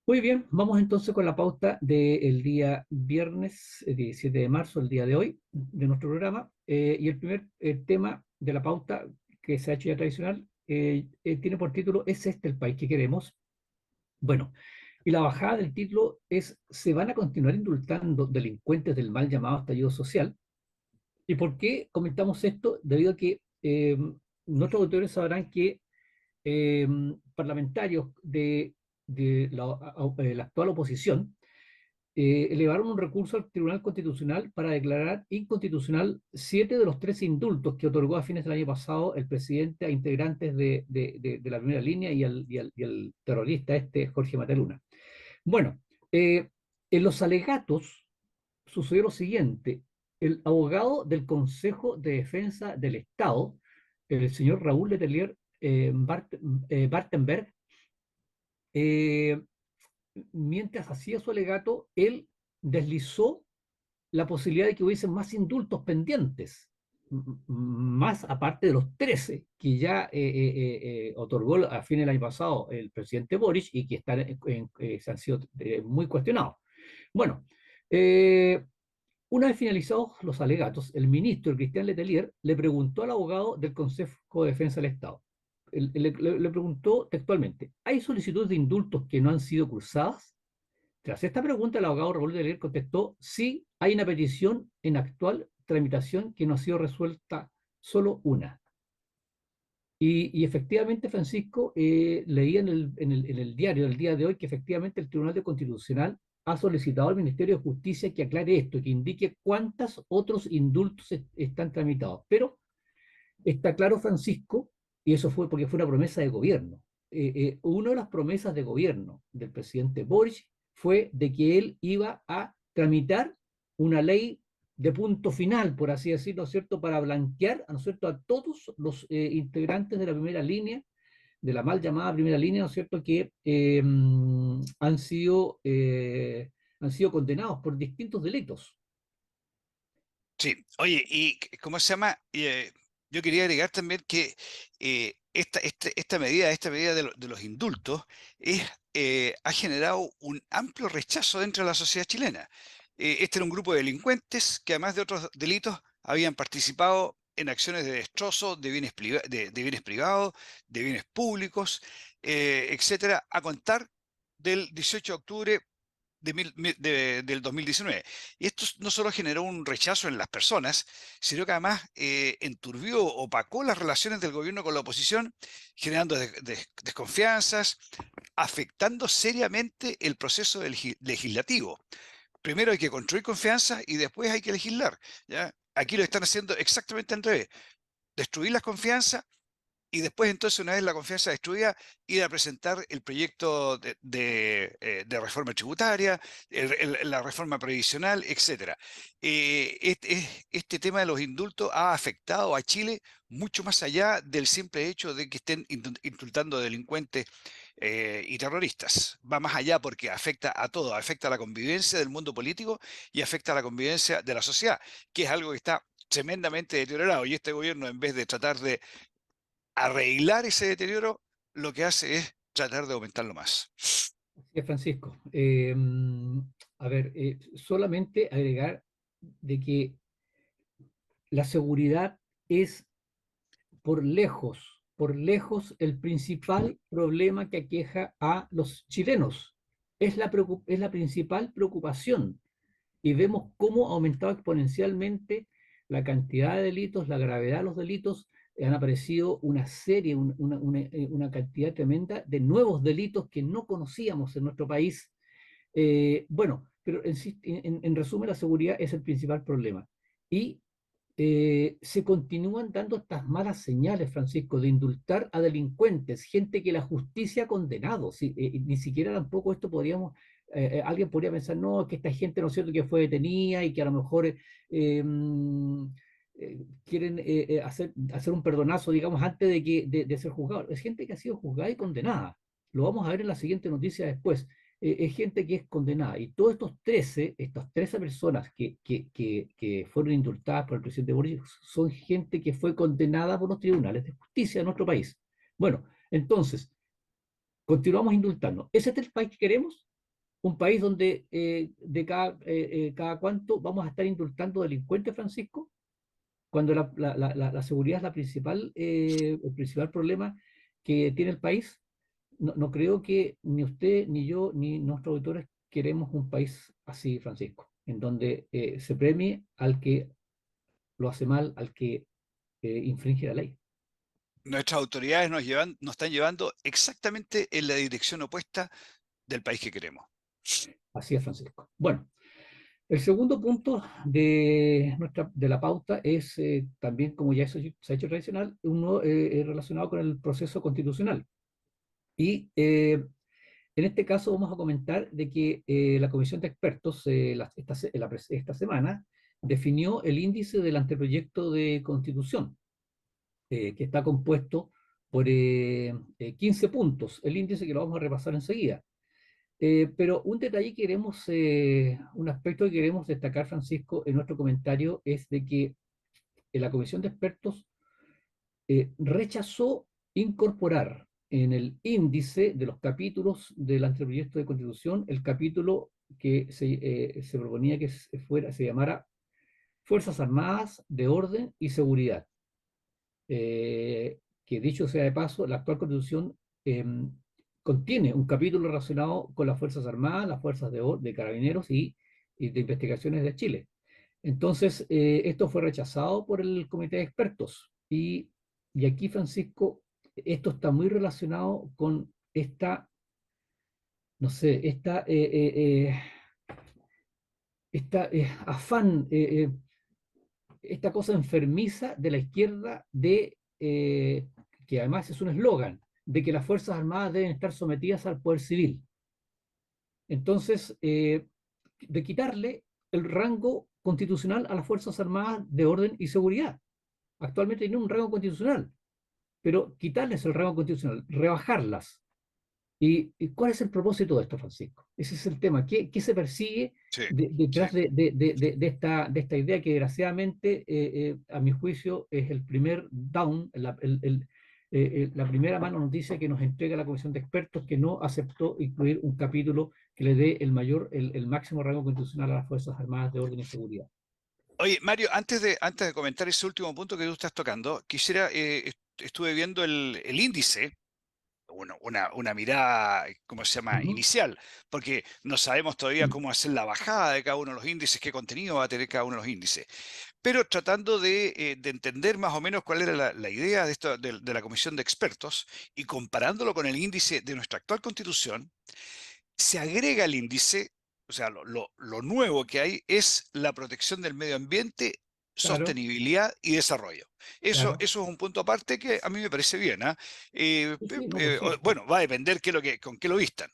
Muy bien, vamos entonces con la pauta del día viernes 17 de marzo, el día de hoy, de nuestro programa. Y el primer tema de la pauta que se ha hecho ya tradicional tiene por título ¿Es este el país que queremos? Bueno, y la bajada del título es ¿Se van a continuar indultando delincuentes del mal llamado estallido social? ¿Y por qué comentamos esto? Debido a que nuestros auditores sabrán que eh, parlamentarios de la actual oposición elevaron un recurso al Tribunal Constitucional para declarar inconstitucional 7 de los 13 indultos que otorgó a fines del año pasado el presidente a integrantes de la primera línea y al terrorista Jorge Mateluna. Bueno, en los alegatos sucedió lo siguiente. El abogado del Consejo de Defensa del Estado, el señor Raúl Letelier Bartenberg, eh, mientras hacía su alegato, él deslizó la posibilidad de que hubiesen más indultos pendientes, más aparte de los 13 que ya otorgó a fin del año pasado el presidente Boric y que se han sido muy cuestionados. Bueno, eh, una vez finalizados los alegatos, el ministro Cristian Letelier le preguntó al abogado del Consejo de Defensa del Estado, le preguntó textualmente, ¿hay solicitudes de indultos que no han sido cursadas? Tras esta pregunta, el abogado Raúl Letelier contestó, sí, hay una petición en actual tramitación que no ha sido resuelta, solo una. Y efectivamente, Francisco, leía en el diario del día de hoy que efectivamente el Tribunal de Constitucional ha solicitado al Ministerio de Justicia que aclare esto, que indique cuántos otros indultos están tramitados. Pero está claro, Francisco, y eso fue porque fue una promesa de gobierno. Una de las promesas de gobierno del presidente Boric fue de que él iba a tramitar una ley de punto final, por así decirlo, ¿no es cierto?, para blanquear, ¿no es cierto?, a todos los integrantes de la primera línea, de la mal llamada primera línea, ¿no es cierto?, que han sido condenados por distintos delitos. Sí, oye, ¿cómo se llama? Yo quería agregar también que esta medida de los indultos ha generado un amplio rechazo dentro de la sociedad chilena. Este era un grupo de delincuentes que además de otros delitos habían participado en acciones de destrozo de de bienes privados, de bienes públicos, etcétera, a contar del 18 de octubre del 2019. Y esto no solo generó un rechazo en las personas, sino que además enturbió, opacó las relaciones del gobierno con la oposición, generando desconfianzas, afectando seriamente el proceso legislativo. Primero hay que construir confianza y después hay que legislar, ¿ya? Aquí lo están haciendo exactamente al revés: destruir la confianza y después, entonces, una vez la confianza destruida, ir a presentar el proyecto de reforma tributaria, la reforma previsional, etcétera. Este tema de los indultos ha afectado a Chile mucho más allá del simple hecho de que estén indultando delincuentes y terroristas. Va más allá porque afecta a todo, afecta a la convivencia del mundo político y afecta a la convivencia de la sociedad, que es algo que está tremendamente deteriorado. Y este gobierno, en vez de tratar de arreglar ese deterioro, lo que hace es tratar de aumentarlo más. Sí, Francisco. A ver, solamente agregar de que la seguridad es por lejos el principal problema que aqueja a los chilenos. Es la principal preocupación y vemos cómo ha aumentado exponencialmente la cantidad de delitos, la gravedad de los delitos. Han aparecido una serie, una cantidad tremenda de nuevos delitos que no conocíamos en nuestro país. Bueno, pero en resumen, la seguridad es el principal problema. Y se continúan dando estas malas señales, Francisco, de indultar a delincuentes, gente que la justicia ha condenado. Sí, ni siquiera tampoco esto podríamos, alguien podría pensar, no, que esta gente, ¿no es cierto?, que fue detenida y que a lo mejor quieren hacer un perdonazo, digamos, antes de ser juzgado. Es gente que ha sido juzgada y condenada. Lo vamos a ver en la siguiente noticia después. Es gente que es condenada. Y todos estas 13 personas que fueron indultadas por el presidente Boric son gente que fue condenada por los tribunales de justicia de nuestro país. Bueno, entonces, continuamos indultando. ¿Ese es el país que queremos? Un país donde cada cuánto vamos a estar indultando delincuentes, Francisco, cuando la seguridad es el principal problema que tiene el país. No creo que ni usted, ni yo, ni nuestros auditores queremos un país así, Francisco, en donde se premie al que lo hace mal, al que infringe la ley. Nuestras autoridades nos están llevando exactamente en la dirección opuesta del país que queremos. Así es, Francisco. Bueno, el segundo punto de la pauta es también, como ya se ha hecho tradicional, uno relacionado con el proceso constitucional. Y en este caso vamos a comentar de que la comisión de expertos esta semana definió el índice del anteproyecto de constitución, que está compuesto por 15 puntos, el índice que lo vamos a repasar enseguida. Pero un detalle que un aspecto que queremos destacar, Francisco, en nuestro comentario es de que la comisión de expertos rechazó incorporar en el índice de los capítulos del anteproyecto de constitución el capítulo que se proponía que se llamara Fuerzas Armadas de Orden y Seguridad. Que dicho sea de paso, la actual constitución contiene un capítulo relacionado con las Fuerzas Armadas, las Fuerzas de Carabineros y de Investigaciones de Chile. Entonces, esto fue rechazado por el comité de expertos. Y aquí, Francisco, esto está muy relacionado con no sé, afán, esta cosa enfermiza de la izquierda que además es un eslogan, de que las Fuerzas Armadas deben estar sometidas al poder civil. Entonces, de quitarle el rango constitucional a las Fuerzas Armadas de Orden y Seguridad. Actualmente tienen un rango constitucional, pero quitarles el rango constitucional, rebajarlas. ¿Y cuál es el propósito de esto, Francisco? Ese es el tema. ¿Qué se persigue Sí, detrás sí. de esta idea que desgraciadamente, a mi juicio, es el primer down, la primera mala noticia que nos entrega la Comisión de Expertos, que no aceptó incluir un capítulo que le dé el máximo rango constitucional a las Fuerzas Armadas de Orden y Seguridad? Oye, Mario, antes de comentar ese último punto que tú estás tocando, quisiera, estuve viendo el índice, una mirada, ¿cómo se llama?, Ujú. inicial, porque no sabemos todavía cómo hacer la bajada de cada uno de los índices, qué contenido va a tener cada uno de los índices. Pero tratando de entender más o menos cuál era la idea de, esto, de la comisión de expertos y comparándolo con el índice de nuestra actual constitución, se agrega el índice, o sea, lo nuevo que hay es la protección del medio ambiente, Claro, sostenibilidad y desarrollo. claro. Eso es un punto aparte que a mí me parece bien, ¿ah? Sí, sí, no, por cierto. Bueno, va a depender con qué lo vistan.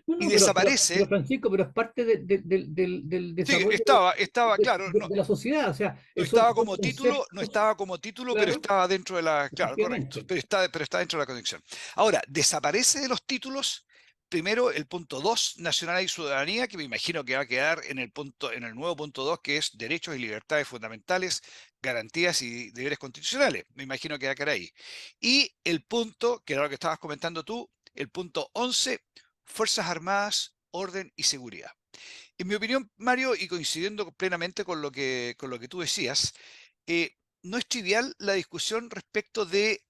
No, Y no, pero desaparece, Francisco, pero es parte del sí, desarrollo estaba claro, no, de la sociedad. O sea, no son, estaba son como título, no conceptos, estaba como título, pero claro, estaba dentro de la, claro, correcto, efectivamente. pero está dentro de la conexión. Ahora, desaparece de los títulos, primero el punto 2, nacionalidad y ciudadanía, que me imagino que va a quedar en el nuevo punto 2, que es derechos y libertades fundamentales, garantías y deberes constitucionales. Me imagino que va a quedar ahí. Y el punto, que era lo que estabas comentando tú, el punto 11, Fuerzas Armadas, orden y seguridad. En mi opinión, Mario, y coincidiendo plenamente con lo que tú decías, eh, no es trivial la discusión respecto de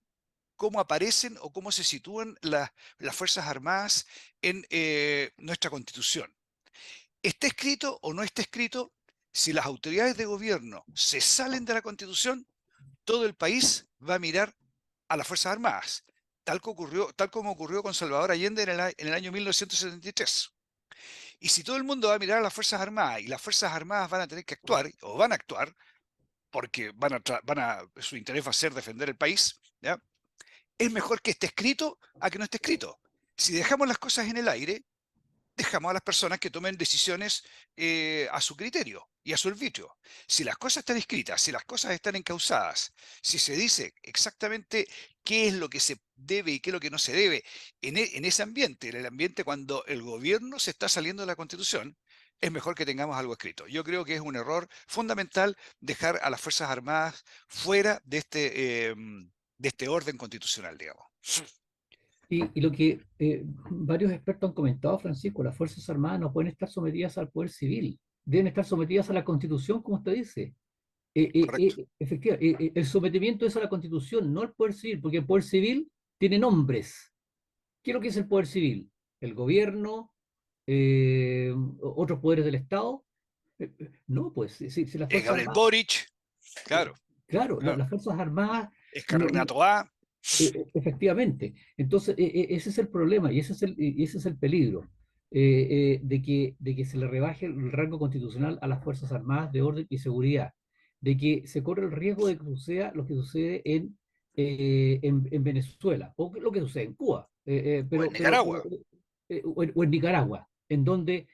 cómo aparecen o cómo se sitúan las Fuerzas Armadas en nuestra Constitución. ¿Está escrito o no está escrito? Si las autoridades de gobierno se salen de la Constitución, todo el país va a mirar a las Fuerzas Armadas, tal como ocurrió con Salvador Allende en el año 1973. Y si todo el mundo va a mirar a las Fuerzas Armadas y las Fuerzas Armadas van a tener que actuar, o van a actuar, porque su interés va a ser defender el país, ¿ya? Es mejor que esté escrito a que no esté escrito. Si dejamos las cosas en el aire, dejamos a las personas que tomen decisiones a su criterio y a su arbitrio. Si las cosas están escritas, si las cosas están encausadas, si se dice exactamente qué es lo que se debe y qué es lo que no se debe en ese ambiente, en el ambiente cuando el gobierno se está saliendo de la Constitución, es mejor que tengamos algo escrito. Yo creo que es un error fundamental dejar a las Fuerzas Armadas fuera de este orden constitucional, digamos. Y lo que varios expertos han comentado, Francisco, las Fuerzas Armadas no pueden estar sometidas al poder civil, deben estar sometidas a la Constitución, como usted dice. Correcto. Efectivamente, el sometimiento es a la Constitución, no al poder civil, porque el poder civil tiene nombres. ¿Qué es lo que es el poder civil? El gobierno, otros poderes del Estado. No, pues si las Es Fuerzas Gabriel Armadas, Boric, claro, claro, claro. las Fuerzas Armadas, Es no, Carrenato A. efectivamente. Entonces, ese es el problema y ese es el peligro, de que se le rebaje el rango constitucional a las Fuerzas Armadas de orden y seguridad, de que se corre el riesgo de que suceda lo que sucede en Venezuela, o lo que sucede en Cuba, O en Nicaragua. o en Nicaragua, en donde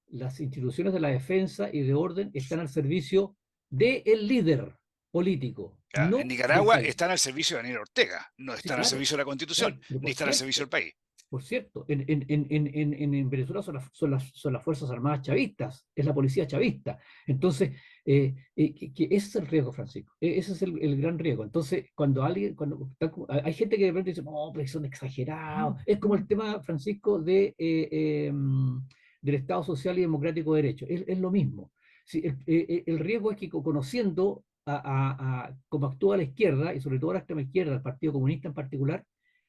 las instituciones de la defensa y de orden están al servicio del líder político, Ya, en no del Nicaragua país. están al servicio de Daniel Ortega, no Sí, están al claro, servicio de la Constitución, claro, pero ni están al servicio del país. por cierto, en Venezuela son las Fuerzas Armadas chavistas, es la policía chavista. Entonces, ese es el riesgo, Francisco, ese es el gran riesgo. Entonces, hay gente que de repente dice, no, pero son exagerados. Es como el tema, Francisco, del Estado Social y Democrático de Derecho. Es lo mismo. Sí, el riesgo es que conociendo cómo actúa la izquierda, y sobre todo la extrema izquierda, el Partido Comunista en particular,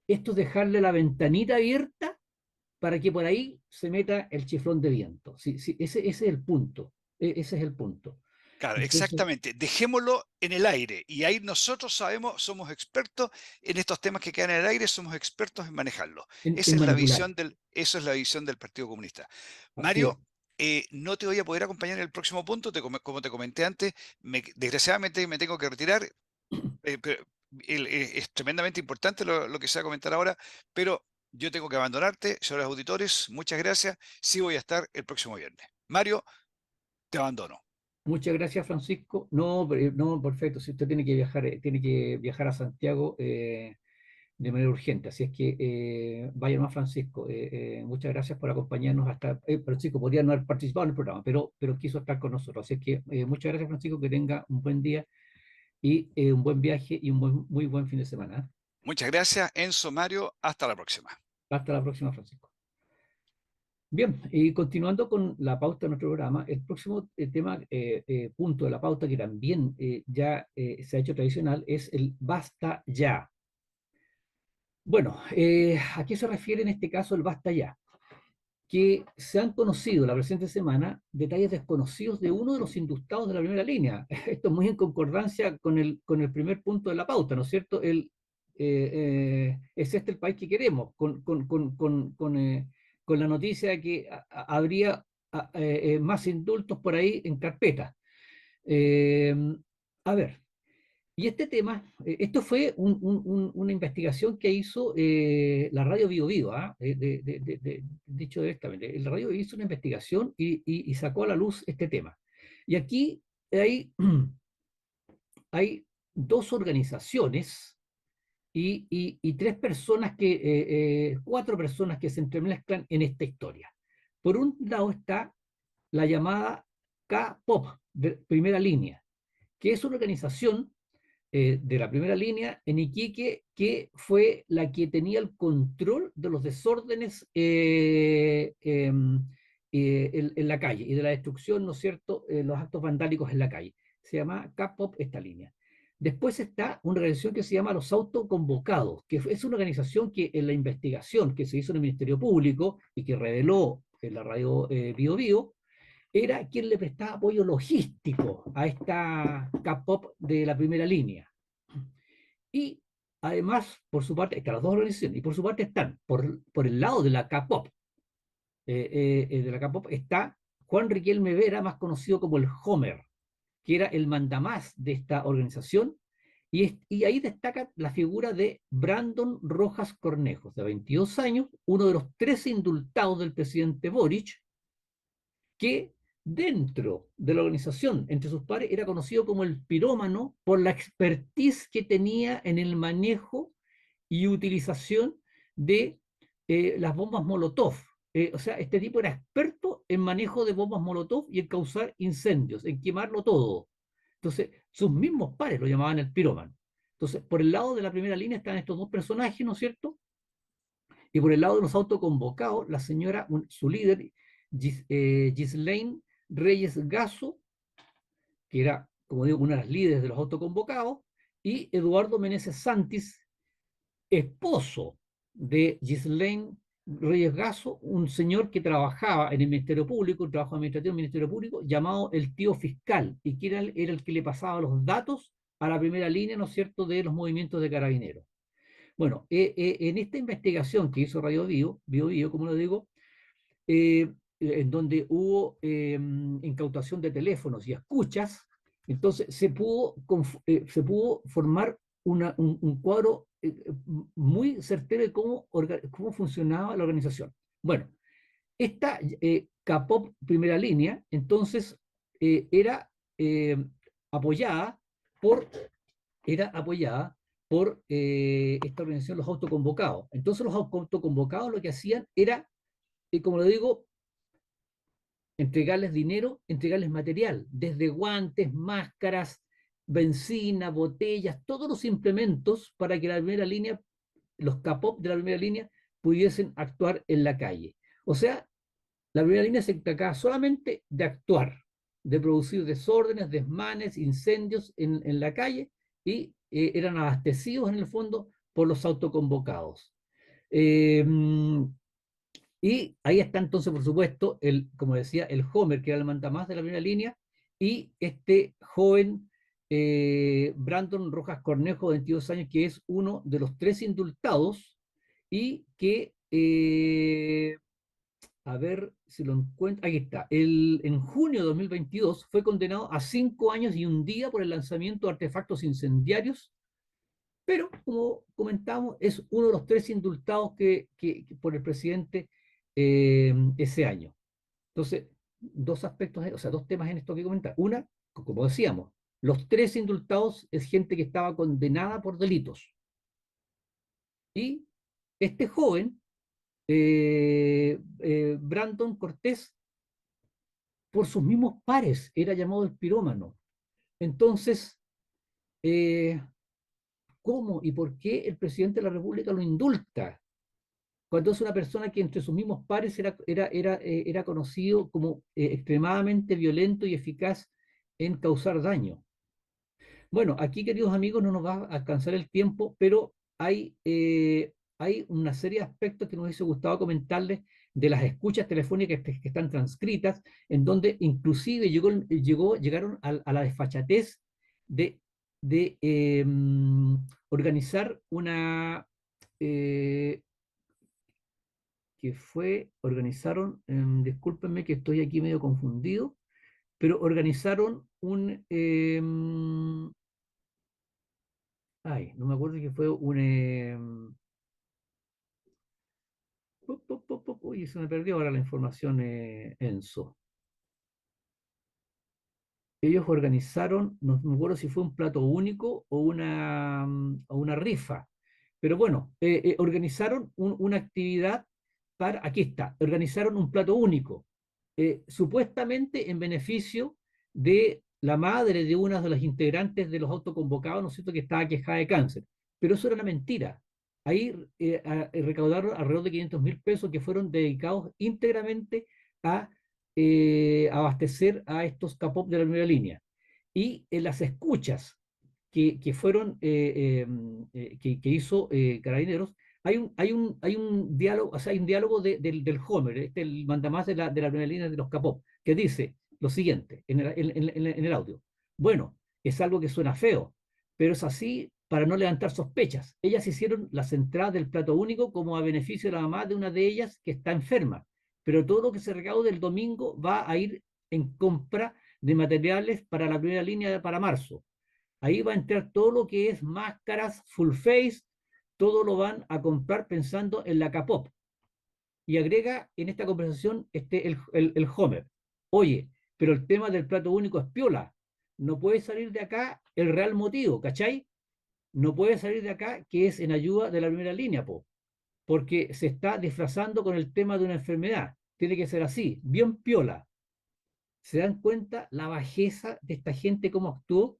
esto es dejarle la ventanita abierta para que por ahí se meta el chiflón de viento. Sí, sí, ese es el punto. Ese es el punto. Claro, Entonces, exactamente. Dejémoslo en el aire y ahí nosotros sabemos, somos expertos en estos temas que quedan en el aire, somos expertos en manejarlos. en manipular. Eso es la visión del Partido Comunista. Así es. Mario, no te voy a poder acompañar en el próximo punto, como te comenté antes, desgraciadamente me tengo que retirar. Pero es tremendamente importante lo que se va a comentar ahora, pero yo tengo que abandonarte, señores auditores, muchas gracias. Sí voy a estar el próximo viernes. Mario, te abandono. Muchas gracias, Francisco. No, no, perfecto. Si usted tiene que viajar a Santiago de manera urgente, así es que vaya más, Francisco. Muchas gracias por acompañarnos hasta. Francisco podría no haber participado en el programa, pero quiso estar con nosotros. Así es que muchas gracias, Francisco. Que tenga un buen día y un buen viaje y un muy buen fin de semana. ¿Eh? Muchas gracias, Enzo, Mario, hasta la próxima. Hasta la próxima, Francisco. Bien, y continuando con la pauta de nuestro programa, el próximo tema, punto de la pauta que también ya se ha hecho tradicional es el basta ya. Bueno, ¿a qué se refiere en este caso el basta ya? Que se han conocido la presente semana detalles desconocidos de uno de los indultados de la primera línea. Esto es muy en concordancia con el primer punto de la pauta, ¿no es cierto? Es este el país que queremos, con la noticia de que habría más indultos por ahí en carpeta. Eh, a ver, y este tema, esto fue una investigación que hizo la radio Bio Bio, ¿ah? Dicho directamente, el radio hizo una investigación y sacó a la luz este tema. Y aquí hay, hay dos organizaciones y tres personas cuatro personas que se entremezclan en esta historia. Por un lado está la llamada K-Pop, de primera línea, que es una organización de la primera línea en Iquique, que fue la que tenía el control de los desórdenes en la calle y de la destrucción, ¿no es cierto?, los actos vandálicos en la calle. Se llama K-Pop esta línea. Después está una organización que se llama Los Autoconvocados, que es una organización que en la investigación que se hizo en el Ministerio Público y que reveló en la radio Bio Bio, era quien le prestaba apoyo logístico a esta K-pop de la primera línea. Y además, por su parte, están las dos organizaciones, y por su parte están, por el lado de la K-pop, está Juan Riquelme Vera, más conocido como el Homer, que era el mandamás de esta organización, y ahí destaca la figura de Brandon Rojas Cornejos, de 22 años, uno de los 13 indultados del presidente Boric, que dentro de la organización, entre sus pares, era conocido como el pirómano por la expertise que tenía en el manejo y utilización de las bombas Molotov. O sea, este tipo era experto en manejo de bombas Molotov y en causar incendios, en quemarlo todo. Entonces, sus mismos pares lo llamaban el pirómano. Entonces, por el lado de la primera línea están estos dos personajes, ¿no es cierto? Y por el lado de los autoconvocados, la señora, su líder, Ghislaine Reyes Gasso, que era, como digo, una de las líderes de los autoconvocados, y Eduardo Meneses Santis, esposo de Ghislaine Reyes Gasso, un señor que trabajaba en el Ministerio Público, un trabajo administrativo en el Ministerio Público, llamado el tío fiscal, y que era el que le pasaba los datos a la primera línea, ¿no es cierto?, de los movimientos de carabineros. Bueno, en esta investigación que hizo Radio Bio, como lo digo, en donde hubo incautación de teléfonos y escuchas, entonces se pudo formar un cuadro muy certero de cómo funcionaba la organización. Bueno, esta K-pop primera línea, entonces, era apoyada por esta organización, los autoconvocados. Entonces los autoconvocados lo que hacían era, como lo digo, entregarles dinero, entregarles material, desde guantes, máscaras, benzina, botellas, todos los implementos para que la primera línea, los K-pop de la primera línea, pudiesen actuar en la calle. O sea, la primera línea se encargaba solamente de actuar, de producir desórdenes, desmanes, incendios en la calle, y eran abastecidos en el fondo por los autoconvocados. Eh, y ahí está entonces, por supuesto, como decía, el Homer, que era el mandamás de la primera línea, y este joven Brandon Rojas Cornejo, de 22 años, que es uno de los tres indultados y que a ver si lo encuentro, aquí está, en junio de 2022 fue condenado a 5 años y un día por el lanzamiento de artefactos incendiarios, pero como comentamos, es uno de los tres indultados por el presidente ese año. Entonces, dos aspectos, o sea, dos temas en esto que comentar. Una, como decíamos, los tres indultados es gente que estaba condenada por delitos. Y este joven, Brandon Cortés, por sus mismos pares, era llamado el pirómano. Entonces, ¿cómo y por qué el presidente de la República lo indulta? Cuando es una persona que entre sus mismos pares era conocido como extremadamente violento y eficaz en causar daño. Bueno, aquí, queridos amigos, no nos va a alcanzar el tiempo, pero hay hay una serie de aspectos que nos hubiese gustado comentarles de las escuchas telefónicas que están transcritas, en donde inclusive llegaron a la desfachatez de, de organizar una, eh, discúlpenme que estoy aquí medio confundido, pero organizaron ay, no me acuerdo que fue uy, se me perdió ahora la información, Enzo. Ellos organizaron, no me acuerdo si fue un plato único o una rifa, pero bueno, organizaron una actividad aquí está, organizaron un plato único, supuestamente en beneficio de la madre de una de las integrantes de los autoconvocados, ¿no es cierto?, que estaba quejada de cáncer. Pero eso era una mentira. Ahí recaudaron alrededor de 500.000 pesos que fueron dedicados íntegramente a abastecer a estos CAPOP de la primera línea. Y en las escuchas que fueron, que hizo Carabineros, hay un diálogo, o sea, hay un diálogo del Homer, el mandamás de la primera línea de los CAPOP, que dice lo siguiente en el audio. Bueno, es algo que suena feo, pero es así para no levantar sospechas. Ellas hicieron las entradas del plato único como a beneficio de la mamá de una de ellas que está enferma, pero todo lo que se recaude el domingo va a ir en compra de materiales para la primera línea para marzo. Ahí va a entrar todo lo que es máscaras, full face, todo lo van a comprar pensando en la K-pop. Y agrega en esta conversación el Homer. Oye, pero el tema del plato único es piola. No puede salir de acá el real motivo, ¿cachai? No puede salir de acá que es en ayuda de la primera línea, porque se está disfrazando con el tema de una enfermedad. Tiene que ser así, bien piola. ¿Se dan cuenta la bajeza de esta gente, cómo actuó?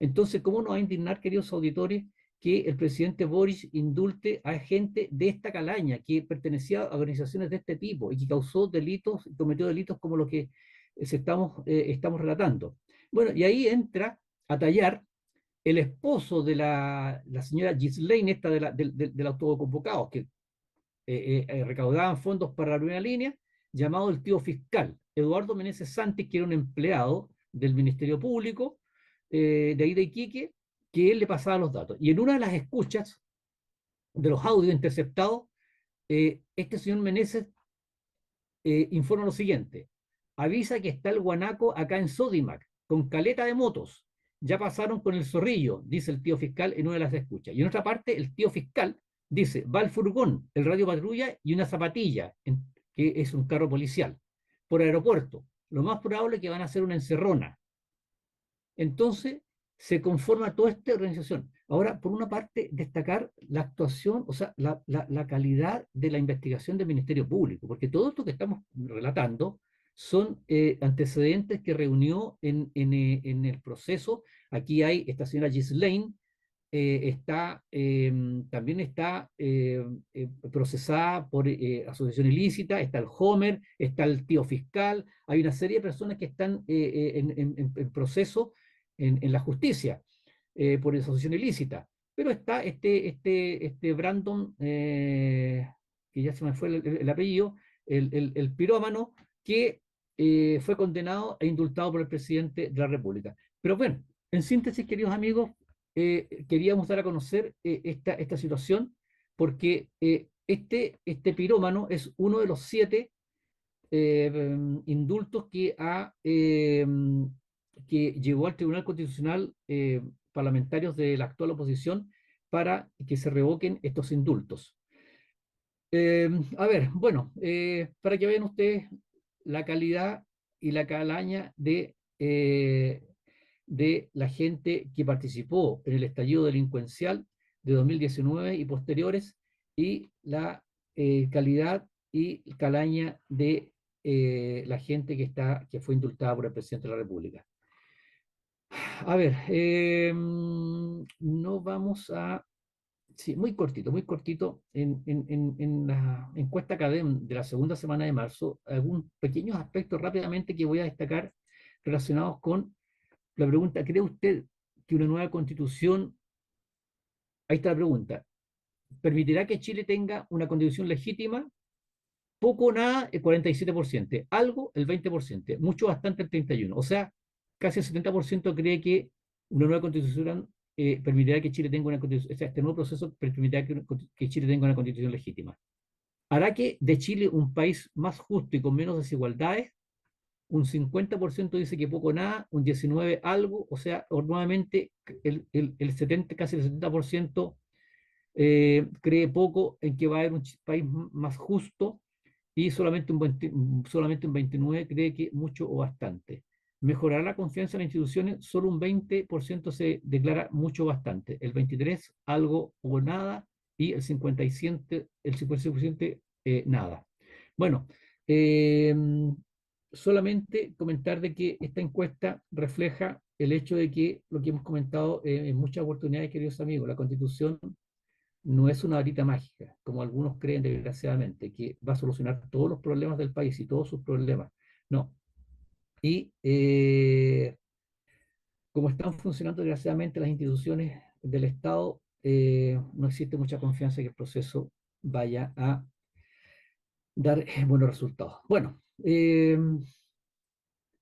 Entonces, ¿cómo nos va a indignar, queridos auditores, que el presidente Boris indulte a gente de esta calaña, que pertenecía a organizaciones de este tipo y que causó delitos, cometió delitos como los que estamos relatando? Bueno, y ahí entra a tallar el esposo de la señora Ghislaine, esta del autoconvocado, que recaudaban fondos para la primera línea, llamado el tío fiscal, Eduardo Meneses Santis, que era un empleado del Ministerio Público, de ahí de Iquique, que él le pasaba los datos. Y en una de las escuchas de los audios interceptados, este señor Meneses informa lo siguiente: avisa que está el guanaco acá en Sodimac, con caleta de motos. Ya pasaron con el zorrillo, dice el tío fiscal en una de las escuchas. Y en otra parte, el tío fiscal dice, va el furgón, el radio patrulla y una zapatilla, que es un carro policial, por aeropuerto. Lo más probable es que van a hacer una encerrona. Entonces, se conforma toda esta organización. Ahora, por una parte, destacar la actuación, o sea, la calidad de la investigación del Ministerio Público, porque todo esto que estamos relatando son antecedentes que reunió en el proceso. Aquí hay esta señora Ghislaine, también está procesada por asociación ilícita, está el Homer, está el tío fiscal, hay una serie de personas que están en proceso en la justicia por asociación ilícita. Pero está este Brandon, que ya se me fue el apellido, el pirómano, que fue condenado e indultado por el presidente de la República. Pero bueno, en síntesis, queridos amigos, queríamos dar a conocer esta situación porque este pirómano es uno de los 7 indultos que llevó al Tribunal Constitucional parlamentarios de la actual oposición para que se revoquen estos indultos. A ver, bueno, para que vean ustedes la calidad y la calaña de la gente que participó en el estallido delincuencial de 2019 y posteriores, y la calidad y calaña de la gente que fue indultada por el presidente de la República. A ver, no vamos a... Sí, muy cortito, en la encuesta académica de la segunda semana de marzo, algunos pequeños aspectos rápidamente que voy a destacar relacionados con la pregunta: ¿cree usted que una nueva constitución? Ahí está la pregunta. permitirá que Chile tenga una constitución legítima, poco o nada el 47%, algo el 20%, mucho bastante el 31%. O sea, casi el 70% cree que una nueva constitución permitirá que Chile tenga una constitución, o sea, este nuevo proceso permitirá que Chile tenga una constitución legítima. Hará que de Chile un país más justo y con menos desigualdades. Un 50% dice que poco o nada, un 19% algo, o sea, nuevamente el 70, casi el 70% cree poco en que va a haber un país más justo, y solamente un 29% cree que mucho o bastante. Mejorar la confianza en las instituciones, solo un 20% se declara mucho o bastante, el 23% algo o nada, y el 56% nada. Bueno, solamente comentar de que esta encuesta refleja el hecho de que lo que hemos comentado en muchas oportunidades, queridos amigos, la Constitución no es una varita mágica, como algunos creen desgraciadamente, que va a solucionar todos los problemas del país y todos sus problemas. No. Y como están funcionando desgraciadamente las instituciones del Estado, no existe mucha confianza en que el proceso vaya a dar buenos resultados. Bueno,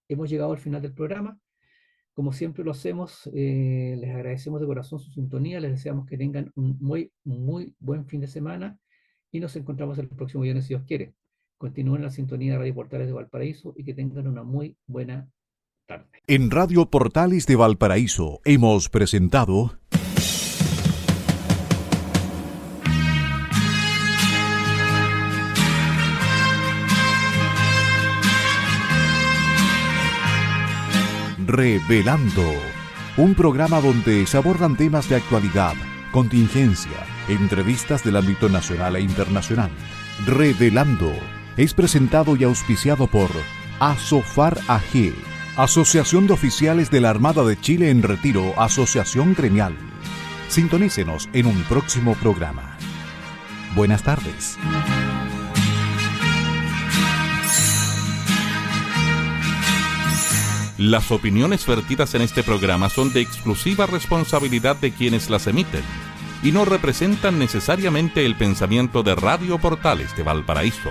hemos llegado al final del programa. Como siempre lo hacemos, les agradecemos de corazón su sintonía, les deseamos que tengan un muy, muy buen fin de semana y nos encontramos el próximo viernes si Dios quiere. Continúen la sintonía de Radio Portales de Valparaíso y que tengan una muy buena tarde. En Radio Portales de Valparaíso hemos presentado Revelando, un programa donde se abordan temas de actualidad, contingencia, entrevistas del ámbito nacional e internacional. Revelando es presentado y auspiciado por Asofar AG, Asociación de Oficiales de la Armada de Chile en Retiro, Asociación Gremial. Sintonícenos en un próximo programa. Buenas tardes. Las opiniones vertidas en este programa son de exclusiva responsabilidad de quienes las emiten y no representan necesariamente el pensamiento de Radio Portales de Valparaíso.